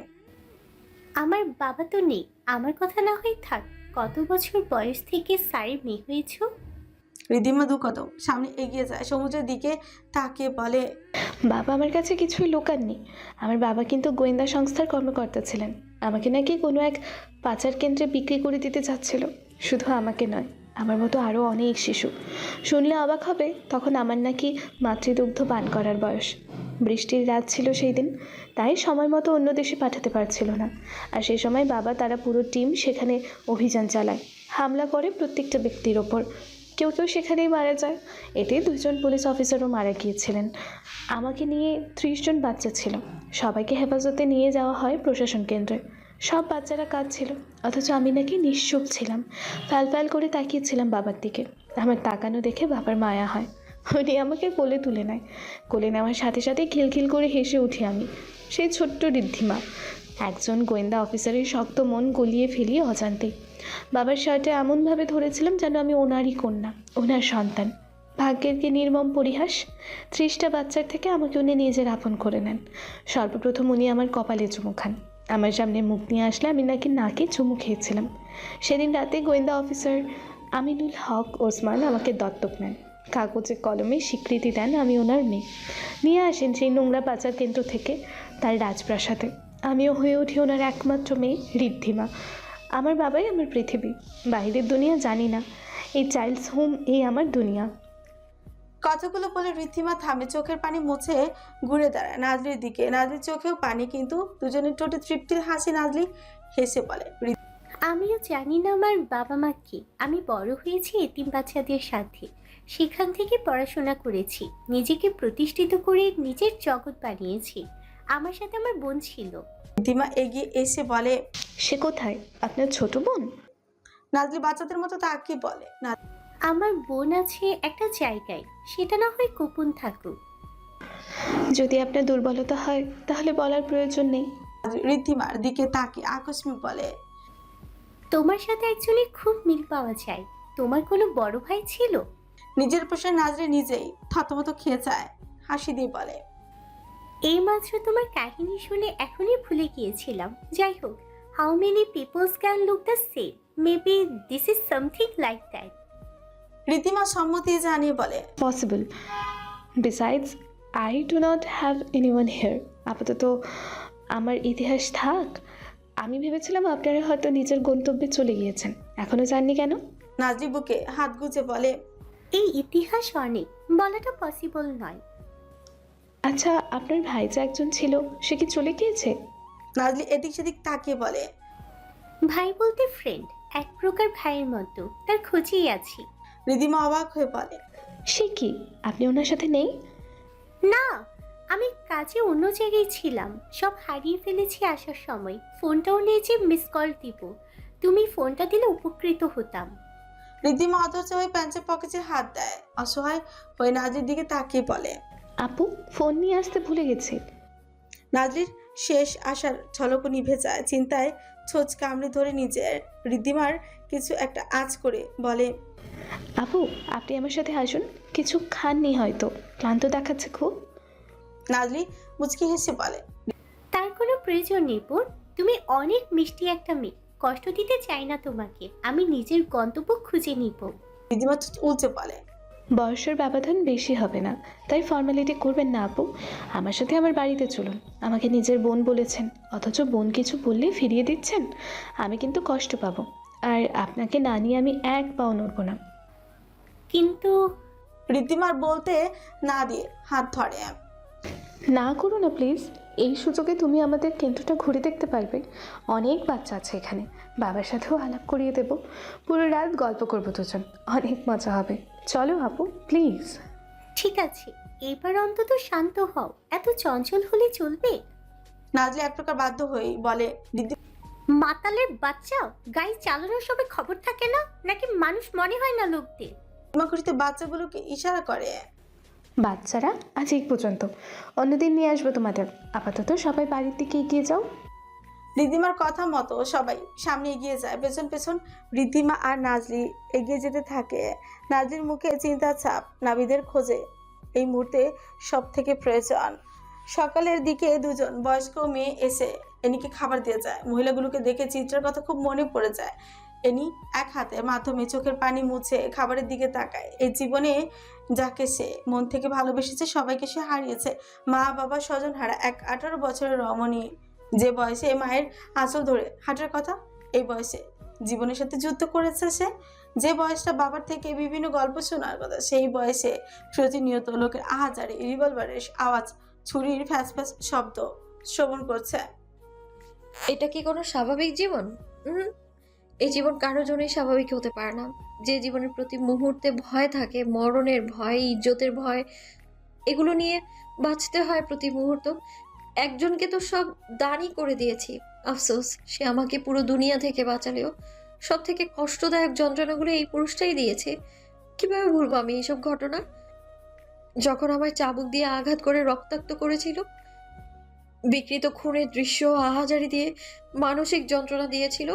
আমার বাবা তো নেই, আমার কথা না হয়ে থাক। কত বছর বয়স থেকে স্যারের মেয়ে হয়েছ? রিদ্ধিমা দু কদম সামনে এগিয়ে যায়, সমুদ্রের দিকে তাকিয়ে বলে, বাবা আমার কাছে কিছুই লুকাননি। আমার বাবা কিন্তু গোয়েন্দা সংস্থার কর্মকর্তা ছিলেন। আমাকে নাকি কোনো এক পাচার কেন্দ্রে বিক্রি করে দিতে চাচ্ছিল। শুধু আমাকে নয়, আমার মতো আরও অনেক শিশু। শুনলে অবাক হবে, তখন আমার নাকি মাতৃদুগ্ধ পান করার বয়স। বৃষ্টির রাত ছিল সেই দিন, তাই সময় মতো অন্য দেশে পাঠাতে পারছিল না। আর সেই সময় বাবা তারা পুরো টিম সেখানে অভিযান চালায়, হামলা করে প্রত্যেকটা ব্যক্তির ওপর। কেউ কেউ সেখানেই মারা যায়। এতে 2 জন পুলিশ অফিসারও মারা গিয়েছিলেন। আমাকে নিয়ে 30 জন বাচ্চা ছিল। সবাইকে হেফাজতে নিয়ে যাওয়া হয় প্রশাসন কেন্দ্রে। সব বাচ্চারা কাঁদছিল, অথচ আমি নাকি নিশ্চুপ ছিলাম। ফ্যাল করে তাকিয়েছিলাম বাবার দিকে। আমার তাকানো দেখে বাবার মায়া হয়। উনি আমাকে কোলে তুলে নেয়। কোলে নেওয়ার সাথে সাথে খিলখিল করে হেসে উঠি আমি। সেই ছোট্ট রিদ্ধিমা। একজন গোয়েন্দা অফিসারের শক্ত মন গলিয়ে ফেলি অজান্তেই। বাবার শার্টে এমনভাবে ধরেছিলাম যেন আমি ওনারই কন্যা, ওনার সন্তান। ভাগ্যের কি নির্মম পরিহাস! 30টা বাচ্চার থেকে আমাকে উনি নিজের আপন করে নেন। সর্বপ্রথম উনি আমার কপালে চুমু খান। আমার সামনে মুখ নিয়ে আসলে আমি নাকি নাকে চুমু খেয়েছিলাম। সেদিন রাতে গোয়েন্দা অফিসার আমিনুল হক ওসমান আমাকে দত্তক নেন। কাগজে কলমে স্বীকৃতি দেন আমি ওনার মেয়ে। নিয়ে আসেন সেই নোংরা পাচার কেন্দ্র থেকে তার রাজপ্রাসাদে। আমিও হয়ে উঠি ওনার একমাত্র মেয়ে রিদ্ধিমা। আমার বাবাই আমার পৃথিবী, বাইরের দুনিয়া জানি না। এই চাইল্ডস হোম এই আমার দুনিয়া। কথাগুলো বলে ঋদ্ধিমা থামে, চোখের পানি মুছে ঘুরে দাঁড়ায় নাজলির দিকে। নাজলির চোখেও পানি, কিন্তু দুজনের ঠোঁটে তৃপ্তির হাসি। নাজলি হেসে বলে, আমিও জানি না আমার বাবা মা কি। আমি বড় হয়েছি এতিম বাচ্চাদের সাথে, সেখান থেকে পড়াশোনা করেছি, নিজেকে প্রতিষ্ঠিত করে নিজের জগৎ বানিয়েছি। আমার সাথে আমার বোন ছিল। ঋদ্ধিমা এগিয়ে এসে বলে, সে কোথায়? আপনার ছোট বোন? নাজলি বাচ্চাদের মতো তাকিয়ে বলে, আমার বোন আছে একটা জায়গায়, সেটা না হয় গোপন থাকুক। যদি আপনার দুর্বলতা হয় তাহলে বলার প্রয়োজন নেই। ঋদ্ধিমার দিকে তাকিয়ে আকস্মিক বলে, তোমার সাথে অ্যাকচুয়ালি খুব মিল পাওয়া যায়। তোমার কোনো বড় ভাই ছিল? নিজের প্রশ্নে নাজলি নিজেই থতমত খেয়ে যায়, হাসি দিয়ে বলে, এইমাত্র তোমার কাহিনী শুনে এখনই ভুলে গিয়েছিলাম। যাই হোক, how many peoples can look the same? Maybe this is something like that. Riddhima সম্মতি জানিয়ে বলে, possible. Besides I do not have anyone here. আপাতত আমার ইতিহাস থাক। আমি ভেবেছিলাম আপনারা হয়তো নিজের গন্তব্যে চলে গিয়েছেন, এখনো যাননি কেন? নাজলি বুকে হাত গুজে বলে, এই ইতিহাস অনেক, বলাটা পসিবল নয়। আচ্ছা, আপনার ভাই যে একজন ছিল, সে কি চলে গিয়েছে? নাজলি এদিক সেদিক তাকিয়ে বলে, ভাই বলতে ফ্রেন্ড, এক প্রকার ভাইয়ের মতো, তার খোঁজেই আছি। ঋদ্ধিমা অবাক হয়ে বলে, সে কি, আপনি ওনার সাথে নেই? না, আমি কাজে অন্য জায়গায় ছিলাম, সব হারিয়ে ফেলেছি আসার সময়। ফোনটাও নিয়ে যে মিস কল দিব, তুমি ফোনটা দিলে উপকৃত হতাম। ঋদ্ধিমা অধৈর্য হয়ে প্যান্টের পকেটে হাত দেয়, অসহায় হয়ে নাজলির দিকে তাকিয়ে বলে। আপু, ফোন নিয়ে আসতে ভুলে গেছি। নাজলির শেষ আশার ঝলকও নিভে যায়, চিন্তায় ছোঁচ কামড়ে ধরে নিজের। ঋদ্ধিমার কিছু একটা আঁচ করে বলে, আপু, আপনি আমার সাথে আসুন। কিছু খাননি হয়তো, ক্লান্ত দেখাচ্ছে খুব। নাজলি মুচকি হেসে বলে, তার কোনো প্রয়োজন নেই বোন, তুমি অনেক মিষ্টি একটা মেয়ে, কষ্ট দিতে চাই না তোমাকে, আমি নিজের গন্তব্য খুঁজে নিব। ঋদ্ধিমা উল্টে বলে, বয়সের ব্যবধান বেশি হবে না, তাই ফর্মালিটি করবেন না আপু। আমার সাথে আমার বাড়িতে চলুন। আমাকে নিজের বোন বলেছেন, অথচ বোন কিছু বললে ফিরিয়ে দিচ্ছেন। আমি কিন্তু কষ্ট পাবো, আর আপনাকে না নিয়ে আমি এক পাও নড়ব না। কিন্তু ঋদ্ধিমার বলতে না দিয়ে হাত ধরে। না করো না প্লিজ। এই সুযোগে তুমি আমাদের কেন্দ্রটা ঘুরে দেখতে পারবে। অনেক বাচ্চা আছে এখানে, বাবার সাথেও আলাপ করিয়ে দেব। পুরো রাত গল্প করবো দুজন, অনেক মজা হবে। চলো আপু, প্লিজ। ঠিক আছে, এবার অন্তত শান্ত হও, এত চঞ্চল হলে চলবে? নাজলি এক প্রকার বাধ্য হয়ে বলে, মাতালের বাচ্চা, গাড়ি চালানোর সময় খবর থাকে না নাকি? মানুষ মনে হয় না লোকদের? ঋদ্ধিমা খুশিতে বাচ্চাগুলোকে ইশারা করে। বাচ্চারা আজ এই পর্যন্ত, অন্যদিন নিয়ে আসবো তোমাদের। আপাতত সবাই বাড়ির দিকে এগিয়ে যাও। ঋদ্ধিমার কথা মতো সবাই সামনে এগিয়ে যায়, পেছন পেছন ঋদ্ধিমা আর নাজলি এগিয়ে যেতে থাকে। নাজলির মুখে চিন্তার ছাপ। নাবিদের খোঁজে এই মুহূর্তে সব থেকে প্রয়োজন। সকালের দিকে দুজন বয়স্ক মেয়ে এসে এনিকে খাবার দিয়ে যায়। মহিলাগুলোকে দেখে চিত্রের কথা খুব মনে পড়ে যায়। এনি এক হাতের মাধ্যমে চোখের পানি মুছে খাবারের দিকে তাকায়। এই জীবনে যাকে সে মন থেকে ভালোবেসেছে, সবাইকে সে হারিয়েছে। মা বাবা, স্বজন হারা এক 18 বছরের রমণী, যে বয়সে মায়ের আঁচল ধরে হাঁটার কথা, এই বয়সে জীবনের সাথে যুদ্ধ করেছে সে। যে বয়সটা বাবার থেকে বিভিন্ন গল্প শোনার কথা, সেই বয়সে প্রতিনিয়ত লোকের আহাজারি, রিভলভারের আওয়াজ, ছুরির ফ্যাস ফ্যাস শব্দ শ্রবণ করছে। এটা কি কোনো স্বাভাবিক জীবন? এই জীবন কারো জন্যই স্বাভাবিক হতে পারে না। যে জীবনের প্রতি মুহূর্তে ভয় থাকে, মরণের ভয়, ইজ্জতের ভয়, এগুলো নিয়ে বাঁচতে হয় প্রতি মুহূর্ত। একজনকে তো সব দানই করে দিয়েছি, আফসোস সে আমাকে পুরো দুনিয়া থেকে বাঁচালেও সব থেকে কষ্টদায়ক যন্ত্রণাগুলো এই পুরুষটাই দিয়েছে। কিভাবে ভুলবো আমি এইসব ঘটনা? যখন আমায় চাবুক দিয়ে আঘাত করে রক্তাক্ত করেছিল, বিকৃত খুনের দৃশ্য আহাজারি দিয়ে মানসিক যন্ত্রণা দিয়েছিল,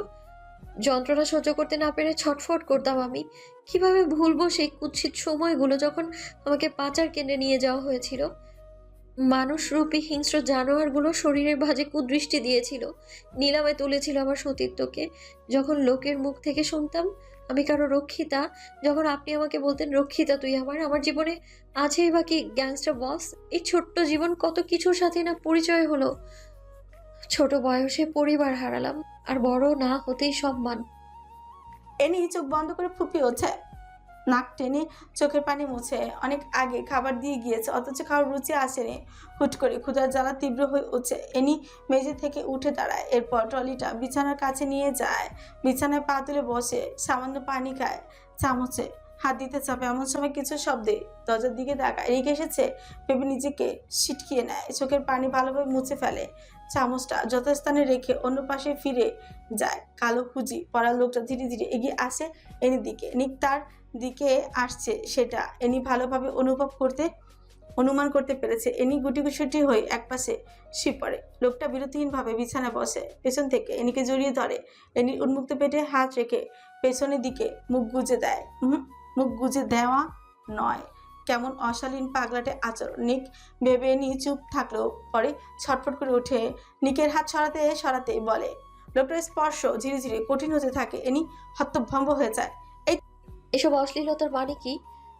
যন্ত্রণা সহ্য করতে না পেরে ছটফট করতাম আমি। কিভাবে ভুলবো সেই কুৎসিত সময়গুলো যখন আমাকে পাচার কেন্দ্রে নিয়ে যাওয়া হয়েছিল। মানুষরূপী হিংস্র জানোয়ারগুলো শরীরের ভাঁজে কুদৃষ্টি দিয়েছিল, নিলামে তুলেছিল আমার সতীত্বকে। যখন লোকের মুখ থেকে শুনতাম আমি কারো রক্ষিতা, যখন আপনি আমাকে বলতেন রক্ষিতা তুই আমার জীবনে আছেই বাকি গ্যাংস্টার বস। এই ছোট্ট জীবন কত কিছুর সাথে না পরিচয় হলো। ছোট বয়সে পরিবার হারালাম, আর বড় না হতেই সম্মান। এনি চোখ বন্ধ করে ফুপিয়ে ওঠে, নাক টেনে চোখের পানি মুছে। অনেক আগে খাবার দিয়ে গিয়েছে, অথচ খাওয়ার রুচি আসেনি। হুট করে ক্ষুধার জ্বালা তীব্র হয়ে উঠছে। এনি মেঝে থেকে উঠে দাঁড়ায়, এরপর ট্রলিটা বিছানার কাছে নিয়ে যায়। বিছানায় পা তুলে বসে সামান্য পানি খায়, চামচে হাত দিতে চাপে। এমন সময় কিছু শব্দে দরজার দিকে তাকায়। রেগে এসেছে ভেবে নিজেকে ছিটকিয়ে নেয়, চোখের পানি ভালোভাবে মুছে ফেলে। চামচটা যথাস্থানে রেখে অন্য পাশে ফিরে যায়। কালো হুজি পরা লোকটা ধীরে ধীরে এগিয়ে আসে এনির দিকে। নিক তার দিকে আসছে সেটা এনি ভালোভাবে অনুমান করতে পেরেছে। এনি গুটিগুটি হয়ে একপাশে শুয়ে পড়ে। লোকটা বিরতিহীনভাবে বিছানায় বসে, পেছন থেকে এনিকে জড়িয়ে ধরে। এনির উন্মুক্ত পেটে হাত রেখে পেছনের দিকে মুখ গুজে দেয়। মুখ গুজে দেওয়া নয়, কেমন অশালীন পাগলাটে আচরণ। নিক ভেবে নি চুপ থাকলেও পরে ছটফট করে ওঠে। নিকের হাত সরাতে সরাতে বলে। লোকটার স্পর্শ ধীরে ধীরে কঠিন হতে থাকে। এনি হতভম্ব হয়ে যায়। এসব অশ্লীলতার মানে কি?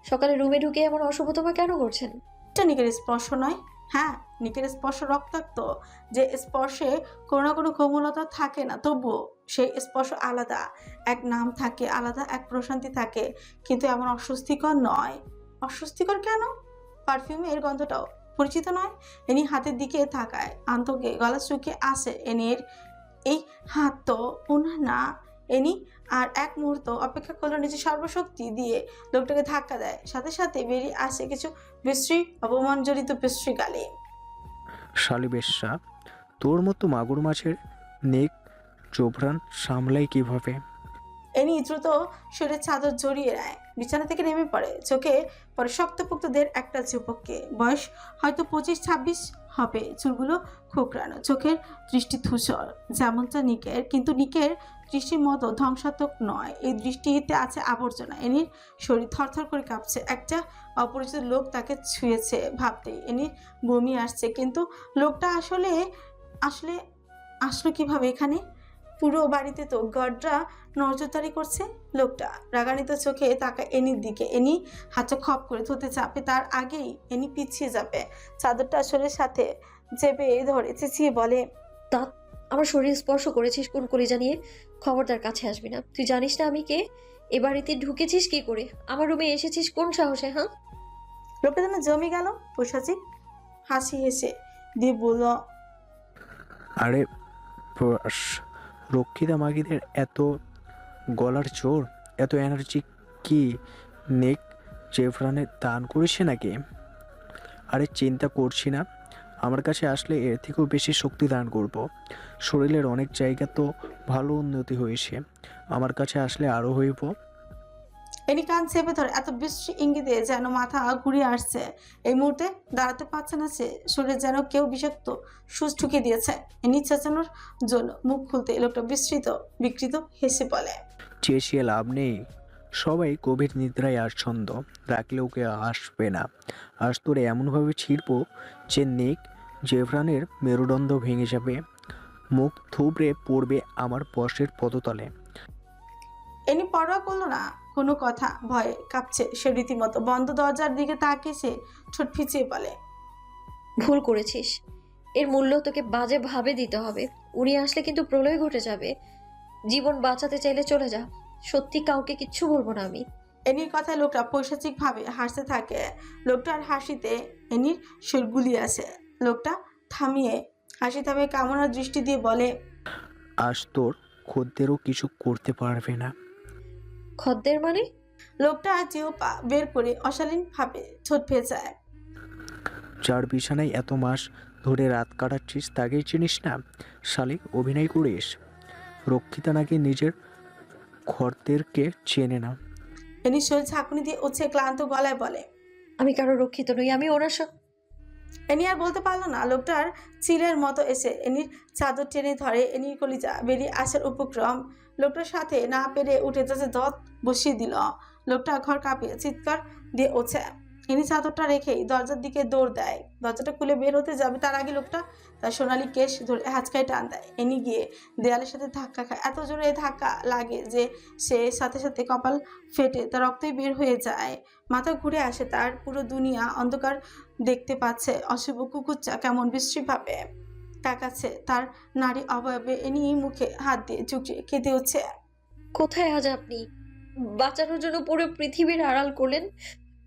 সকালে রুমে ঢুকে এমন অসভ্যতমা কেন করছেন? এটা নিকের স্পর্শ নয়। হ্যাঁ, নিকের স্পর্শ রক্তাক্ত, যে স্পর্শে কোনো না কোনো কোমলতা থাকে না, তবুও সেই স্পর্শ আলাদা। এক নাম থাকে, আলাদা এক প্রশান্তি থাকে, কিন্তু এমন অস্বস্তিকর নয়। অস্বস্তিকর কেন? পারফিউমের গন্ধটাও পরিচিত নয়। এনি হাতের দিকে তাকায়, আন্তকে গলা শুকিয়ে আসে। এনির এই হাত তো ওনার না। এনি আর এক মুহূর্ত অপেক্ষা করলো, নিজের সর্বশক্তি দিয়ে লোকটাকে ধাক্কা দেয়। সাথে সাথে বেরিয়ে আসে কিছু বিশ্রী অপমানজনিত বিশ্রী গালি। শালি বেশ্যা, তোর মতো মাগুর মাছের নেক চোবরান সামলাই কিভাবে? এনি দ্রুত শরীরের চাদর জড়িয়ে নেয়, বিছানা থেকে নেমে পড়ে। চোখে পরে শক্তপোক্তদের একটা যুবককে, বয়স হয়তো 25-26 হবে। চুলগুলো খোকরানো, চোখের দৃষ্টি ধূসর, যেমনটা নিকের, কিন্তু নিকের দৃষ্টির মতো ধ্বংসাত্মক নয়। এই দৃষ্টিতে আছে আবর্জনা। এনির শরীর থরথর করে কাঁপছে। একটা অপরিচিত লোক তাকে ছুঁয়েছে ভাবতেই এনির বমি আসছে। কিন্তু লোকটা আসলে আসলে আসলো কিভাবে এখানে? পুরো বাড়িতে তো গার্ডরা নজরদারি করছে। লোকটা রাগান্বিত চোখে তাকায় এনির দিকে। এনি হাতটা খপ করে ধরতে চাপে, তার আগেই এনি পিছিয়ে যাবে। চাদরটা শরীরের সাথে চেপে ধরে চেঁচিয়ে বলে, তা আমার শরীর স্পর্শ করেছিস কোন কলিজা নিয়ে? খবরদার কাছে আসবি না। তুই জানিস না আমি কে? এ বাড়িতে ঢুকেছিস কি করে? আমার রুমে এসেছিস কোন সাহসে? হ্যাঁ, লোকটা যেন জমে গেল। পৈশাচিক হাসি হেসে দিয়ে বলল, আরে বাস, রক্ষিতা মাগিদের এত গলার চোর, এত এনার্জি কি নেক জেফরানে দান করেছে নাকি? আরে চিন্তা করছি না, আমার কাছে আসলে এর থেকেও বেশি শক্তি দান করব। শরীরের অনেক জায়গা তো ভালো উন্নতি হয়েছে, আমার কাছে আসলে আরও হইব। এনি কান চেপে ধরে, এত বিশ্রী ইঙ্গিতে যেন মাথা ঘুরিয়ে আসছে। এই মুহূর্তে দাঁড়াতে পারছে না সে, শরীরে যেন কেউ বিষাক্ত সুচ ঠুকে দিয়েছে। এনি চেঁচানোর জন্য মুখ খুলতে লোকটা বিকৃত হেসে বলে, চেঁচিয়ে লাভ নেই, সবাই গভীর নিদ্রায় আচ্ছন্দ, ডাকলেও কেউ আসবে না। আজ তোর এমনভাবে ছিড়ব যে নেক জেফরানের মেরুদণ্ড ভেঙে যাবে, মুখ থুবড়ে পড়বে আমার বসের পদতলে। এনি পরোয়া করলো না কোনো কথা, ভয়ে কাঁপছে সে রীতিমতো। বন্ধ দরজার দিকে তাকিয়ে সে ঠোঁট ফিচিয়ে বলে, ভুল করেছিস। এর মূল্য তোকে বাজে ভাবে দিতে হবে। উনি আসলে কিন্তু প্রলয় ঘটে যাবে। জীবন বাঁচাতে চাইলে চলে যা। সত্যি কাউকে কিচ্ছু বলবো না আমি। এনির কথায় লোকটা পৈশাচিক ভাবে হাসতে থাকে। লোকটার হাসিতে এনির শরীর গুলিয়ে আসে। লোকটা হাসি থামিয়ে কামনার দৃষ্টি দিয়ে বলে, আজ তোর খদ্দেরও কিছু করতে পারবে না। খদ্দের মানে? লোকটা জিহ্বা বের করে অশালীন ভাবে ঠোঁট ভেজায়। যার বিছানায় এত মাস ধরে রাত কাটাচ্ছিস তাকেই চিনিস না? শালিক অভিনয় করিস। রক্ষিতা নাকি নিজের খদ্দেরকে চেনে না। এনির শরীর ঝাঁকুনি দিয়ে উঠছে, ক্লান্ত গলায় বলে, আমি কারো রক্ষিত নই, আমি ওনার এনি আর বলতে পারলো না। লোকটার চিলের মতো এসে এনির চাদর টেনে ধরে। এনির কলিজা বেরিয়ে আসার উপক্রম। লোকটার সাথে না পেরে উঠে যাচ্ছে, দত বসিয়ে দিল। লোকটা ঘর কাঁপিয়ে চিৎকার দিয়ে ওঠে। এনি চাদরটা রেখেই দরজার দিকে দৌড় দেয়। দরজাটা খুলে বের হতে যাবে, তার আগে লোকটা তার সোনালি কেশ ধরে হাঁচকায় টান দেয়। এনি গিয়ে দেয়ালের সাথে ধাক্কা খায়। এত জোরে ধাক্কা লাগে যে সে সাথে সাথে কপাল ফেটে তার রক্তই বের হয়ে যায়। মাথা ঘুরে আসে তার, পুরো দুনিয়া অন্ধকার দেখতে পাচ্ছে। অশুভ কুকুরচা কেমন বিশ্রীভাবে তাকাচ্ছে তার নারী অবয়বে। এনি মুখে হাত দিয়ে চুকরিয়ে কেঁদে উঠছে। কোথায় আজ আপনি? বাঁচানোর জন্য পুরো পৃথিবীর আড়াল করলেন,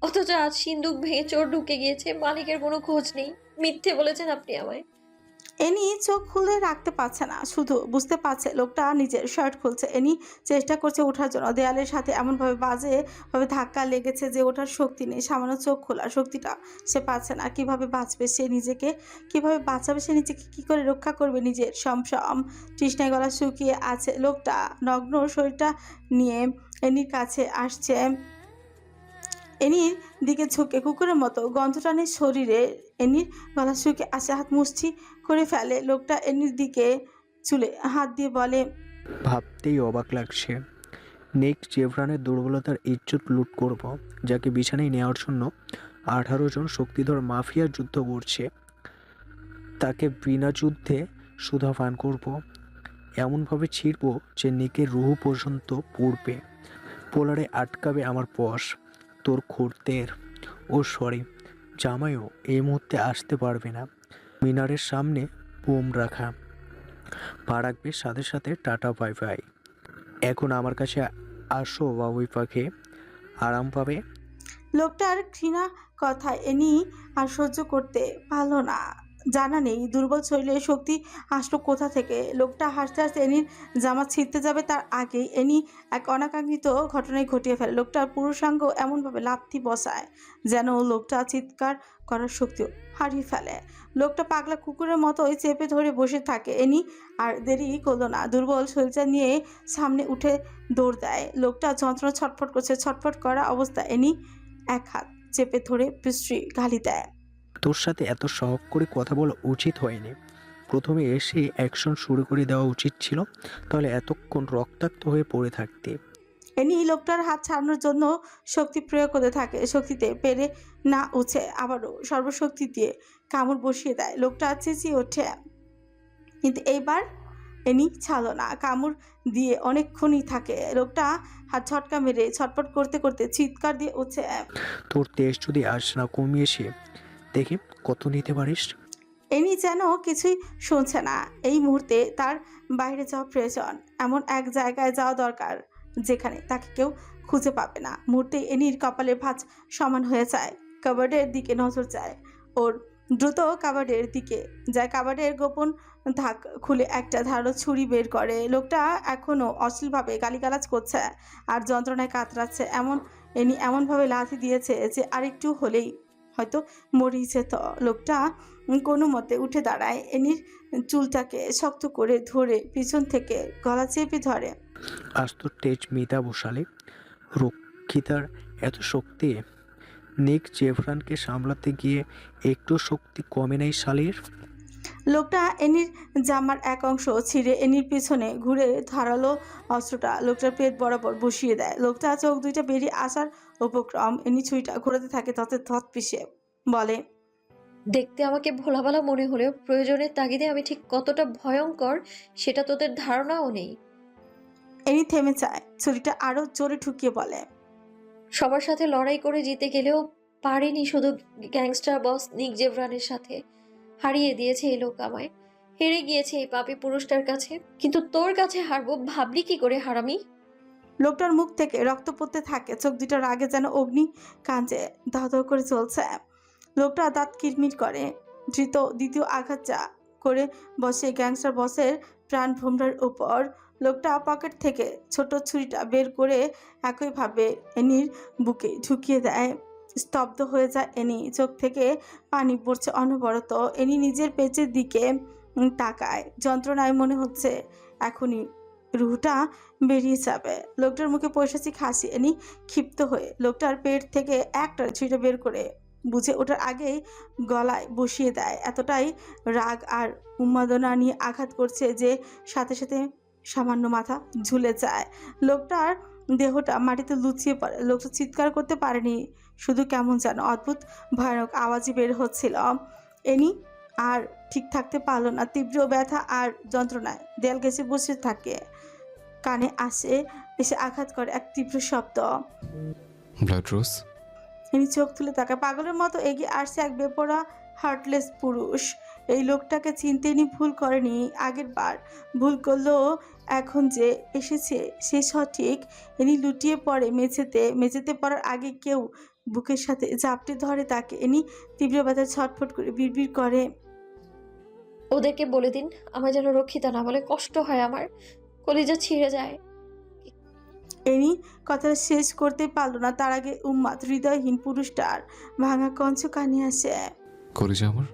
অথচ আজ সিন্দুক ভেঙে চোর ঢুকে গিয়েছে, মালিকের কোনো খোঁজ নেই। মিথ্যে বলেছেন আপনি আমায়। এনি চোখ খুলে রাখতে পারছে না, শুধু বুঝতে পারছে লোকটা নিজের শার্ট খুলছে। এনি চেষ্টা করছে ওঠার জন্য, দেয়ালের সাথে এমনভাবে বাজে ভাবে ধাক্কা লেগেছে যে ওঠার শক্তি নেই। সামান্য চোখ খোলার শক্তিটা সে পাচ্ছে না। কিভাবে বাঁচবে সে নিজেকে, কিভাবে বাঁচাবে সে নিজেকে, কি করে রক্ষা করবে নিজের সমসম। তৃষ্ণায় গলা শুকিয়ে আছে। লোকটা নগ্ন শরীরটা নিয়ে এনির কাছে আসছে। এনির দিকে ঝুঁকে কুকুরের মতো গন্ধ টানে শরীরে। এনির গলা শুকে আসে, হাত মুষ্টি করে ফেলে। লোকটা এনির দিকে চুলে হাত দিয়ে বলে, ভাবতেই অবাক লাগছে। নিক জেভরানের দুর্বলতার ইজ্জত লুট করব, যাকে বিছানায় নেওয়ার জন্য 18 জন শক্তিধর মাফিয়া যুদ্ধ করছে, তাকে বিনা যুদ্ধে সুধা পান করব। এমনভাবে ছিড়ব যে নিকের রুহু পর্যন্ত পড়বে, পোলারে আটকাবে আমার পশ। তোর খোরদের সরি জামাইও এই মুহূর্তে আসতে পারবে না। মিনারের সামনে বোম রাখা, পা রাখবে সাথে সাথে টাটা বাই বাই। এখন আমার কাছে আসো বাবুই পাখি, আরাম পাবে। লোকটার ঘৃণা কথায় এনি আর সহ্য করতে পারল না। জানা নেই দুর্বল শরীরে শক্তি আসলো কোথা থেকে। লোকটা হাসতে হাসতে এনির জামা ছিঁড়তে যাবে তার আগেই এনি এক অনাকাঙ্ক্ষিত ঘটনায় ঘটিয়ে ফেলে। লোকটার পুরুষাঙ্গ এমনভাবে লাথি বসায় যেন লোকটা চিৎকার করার শক্তিও হারিয়ে ফেলে। লোকটা পাগলা কুকুরের মতোই চেপে ধরে বসে থাকে। এনি আর দেরি করলো না, দুর্বল শরীরটা নিয়ে সামনে উঠে দৌড় দেয়। লোকটা যন্ত্রণা ছটফট করছে। ছটফট করা অবস্থা এনি এক হাত চেপে ধরে পৃষ্ঠি গালি দেয়। তোর সাথে এত শখ করে কথা বলা উচিত হয়নি। প্রথমে এসে অ্যাকশন শুরু করে দেওয়া উচিত ছিল, তাহলে এতক্ষণ রক্তাক্ত হয়ে পড়ে থাকতে। এনি লোকটার হাত ছাড়ানোর জন্য শক্তি প্রয়োগ করতে থাকে। শক্তিতে পেরে না উঠে আবারও সর্বশক্তি দিয়ে কামড় বসিয়ে দেয়। লোকটা চেঁচিয়ে ওঠে, কিন্তু এইবার এনি ছাড়ল না। কামড় দিয়ে অনেকক্ষণই থাকে। লোকটা হাত ঝটকা মেরে ছটফট করতে করতে চিৎকার দিয়ে উঠে, তোর তেজ যদি আজ না কমিয়েছে, দেখি কত নিতে পারিস। এনি যেন কিছুই শুনছে না। এই মুহূর্তে তার বাইরে যাওয়া প্রয়োজন, এমন এক জায়গায় যাওয়া দরকার যেখানে তাকে কেউ খুঁজে পাবে না। মুহূর্তে এনির কপালের ভাঁজ সমান হয়ে যায়। কাবার্ডের দিকে নজর যায় ওর, দ্রুত কাবার্ডের দিকে যায়। কাবার্ডের গোপন ধাক খুলে একটা ধারালো ছুরি বের করে। লোকটা এখনও অশ্লীলভাবে গালিগালাজ করছে আর যন্ত্রণায় কাতরাচ্ছে। এনি এমনভাবে লাথি দিয়েছে যে আরেকটু হলেই হয়তো মরেই যেত। লোকটা কোনো মতে উঠে দাঁড়ায়, এনির চুলটাকে শক্ত করে ধরে পিছন থেকে গলা চেপে ধরে। আজ তোর তেজ মিতা বসালে, রক্ষিতার এত শক্তি। নিক জেভরানকে সামলাতে গিয়ে একটু শক্তি কমে নাই শালির। লোকটা এনির জামার এক অংশ ছিঁড়ে এনির পিছনে ঘুরে ধারালো অস্ত্রটা লোকটার পেট বরাবর বসিয়ে দেয়। লোকটা চোখ দুইটা বেরিয়ে আসার উপক্রম। এনি ছুরিটা ঘোরাতে থাকে, তাতে থত পিষে বলে, দেখতে আমাকে ভোলাভালা মনে হলেও প্রয়োজনের তাগিদে আমি ঠিক কতটা ভয়ঙ্কর সেটা তোদের ধারণাও নেই। এনি থেমে যায়, ছুরিটা আরো জোরে ঠুকিয়ে বলে, সবার সাথে লড়াই করে জিতে গেলেও পারিনি শুধু গ্যাংস্টার বস নিক জেভরানের সাথে। হারিয়ে দিয়েছে এই লোক আমায়, হেরে গিয়েছে এই পাপী পুরুষটার কাছে, কিন্তু তোর কাছে হারবো ভাবলি কি করে হারামি? লোকটার মুখ থেকে রক্ত পড়তে থাকে, চোখ দুটো রাগে যেন অগ্নি কাঁচে দাও দাও করে চলছে। লোকটা দাঁত কিরমির করে, ধৃত দ্বিতীয় আঘাত যা করে বসে গ্যাংস্টার বসের প্রাণ ভোমরার উপর। লোকটা পকেট থেকে ছোট ছুরিটা বের করে একইভাবে এনির বুকে ঢুকিয়ে দেয়। স্তব্ধ হয়ে যায় এনি, চোখ থেকে পানি পড়ছে অনবরত। এনি নিজের পেটের দিকে তাকায়, যন্ত্রণায় মনে হচ্ছে এখনই রুহটা বেরিয়ে যাবে। লোকটার মুখে পৈশাচিক হাসি। এনি ক্ষিপ্ত হয়ে লোকটার পেট থেকে একটা ছুরিটা বের করে বুঝে ওঠার আগেই গলায় বসিয়ে দেয়। এতটাই রাগ আর উন্মাদনা নিয়ে আঘাত করছে যে সাথে সাথে সামান্য মাথা ঝুলে যায়। লোকটার দেহটা মাটিতে লুচিয়ে পড়ে। লোকটা চিৎকার করতে পারেনি, শুধু কেমন যেন অদ্ভুত ভয়ানক আওয়াজই বের হচ্ছিল। এনি আর ঠিক থাকতে পারল না। তীব্র ব্যথা আর যন্ত্রণায় দেয়াল ঘেঁষে বসে থাকে। কানে এসে আঘাত করে এক তীব্র শব্দ। ব্লাড রোজ। ইনি চোখ তুলে তাকায়। পাগলের মতো এগিয়ে আসছে এক বেপরা হার্টলেস পুরুষ। এই লোকটাকে চিনতে ইনি ভুল করেনি আগের বার, ভুল করলেও এখন যে এসেছে সে সঠিক। ইনি লুটিয়ে পড়ে মেঝেতে পড়ার আগে কেউ বুকের সাথে ঝাপটে ধরে তাকে। ইনি তীব্র ব্যথায় ছটফট করে বিড়বিড় করে, ওদেরকে বলে দিন আমার যেন রক্ষিতা না বলে, কষ্ট হয় আমার, কলিজা ছিঁড়ে যায়। এনি কথাটা শেষ করতে পারল না, তার আগে উন্মাদ হৃদয়হীন পুরুষটার ভাঙা কঞ্চ কানে আসে। কলিজা আমার